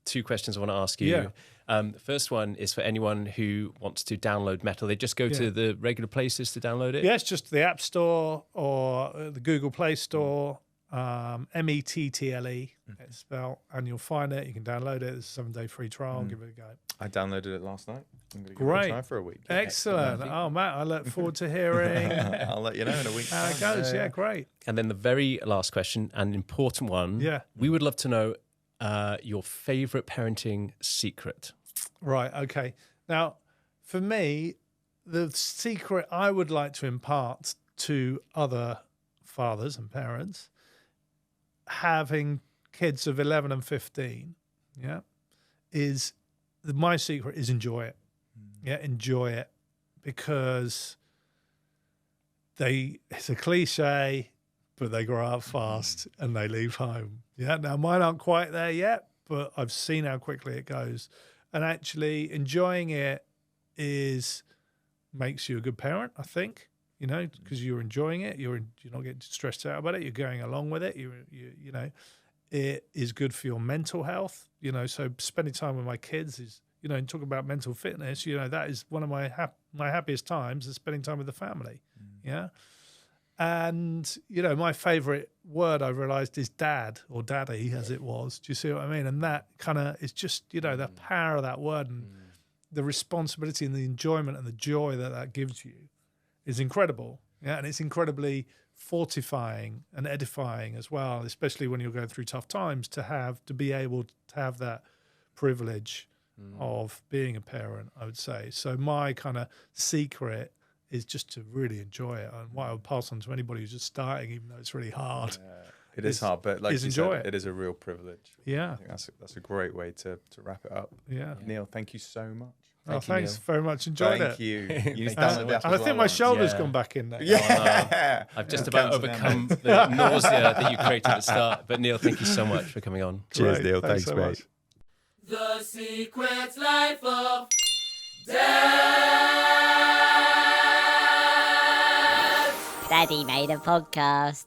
2 questions I want to ask you. Yeah. The first one is for anyone who wants to download Mettle. They just go to the regular places to download it? Yeah, it's just the App Store or the Google Play Store. METTLE, it's spelled, and you'll find it. You can download it. It's a 7-day free trial. Give it a go. I downloaded it last night. I'm going to give Great. it a try for a week. Excellent. Oh, Matt, I look forward to hearing I'll let you know in a week. how it goes. Yeah, great. And then the very last question, an important one. Yeah. We would love to know your favorite parenting secret. Right. Okay. Now, for me, the secret I would like to impart to other fathers and parents having kids of 11 and 15, is my secret is enjoy it. Yeah, enjoy it, because it's a cliche, but they grow up fast and they leave home. Yeah, now mine aren't quite there yet, but I've seen how quickly it goes. And actually enjoying it makes you a good parent, I think. you know, because you're enjoying it. You're not getting stressed out about it. You're going along with it. You know, it is good for your mental health. You know, so spending time with my kids is, you know, and talking about mental fitness, you know, that is one of my happiest times is spending time with the family. Yeah. And, you know, my favorite word I realized is dad or daddy, as it was. Do you see what I mean? And that kind of is just, you know, the power of that word and the responsibility and the enjoyment and the joy that gives you is incredible. Yeah. And it's incredibly fortifying and edifying as well, especially when you're going through tough times, to be able to have that privilege of being a parent, I would say. So my kind of secret is just to really enjoy it. And what I would pass on to anybody who's just starting, even though it's really hard. It is hard, but like you enjoy said, it is a real privilege. Yeah. I think that's a great way to wrap it up. Yeah. Neil, thank you so much. Thanks very much. Enjoyed Thank it. you. You've And done it I think my shoulder's gone back in there. I've just about overcome the nausea that you created at the start. But Neil, thank you so much for coming on. Cheers, Great. Neil. Thanks, so mate. much. The secret life of Dad. Daddy made a podcast.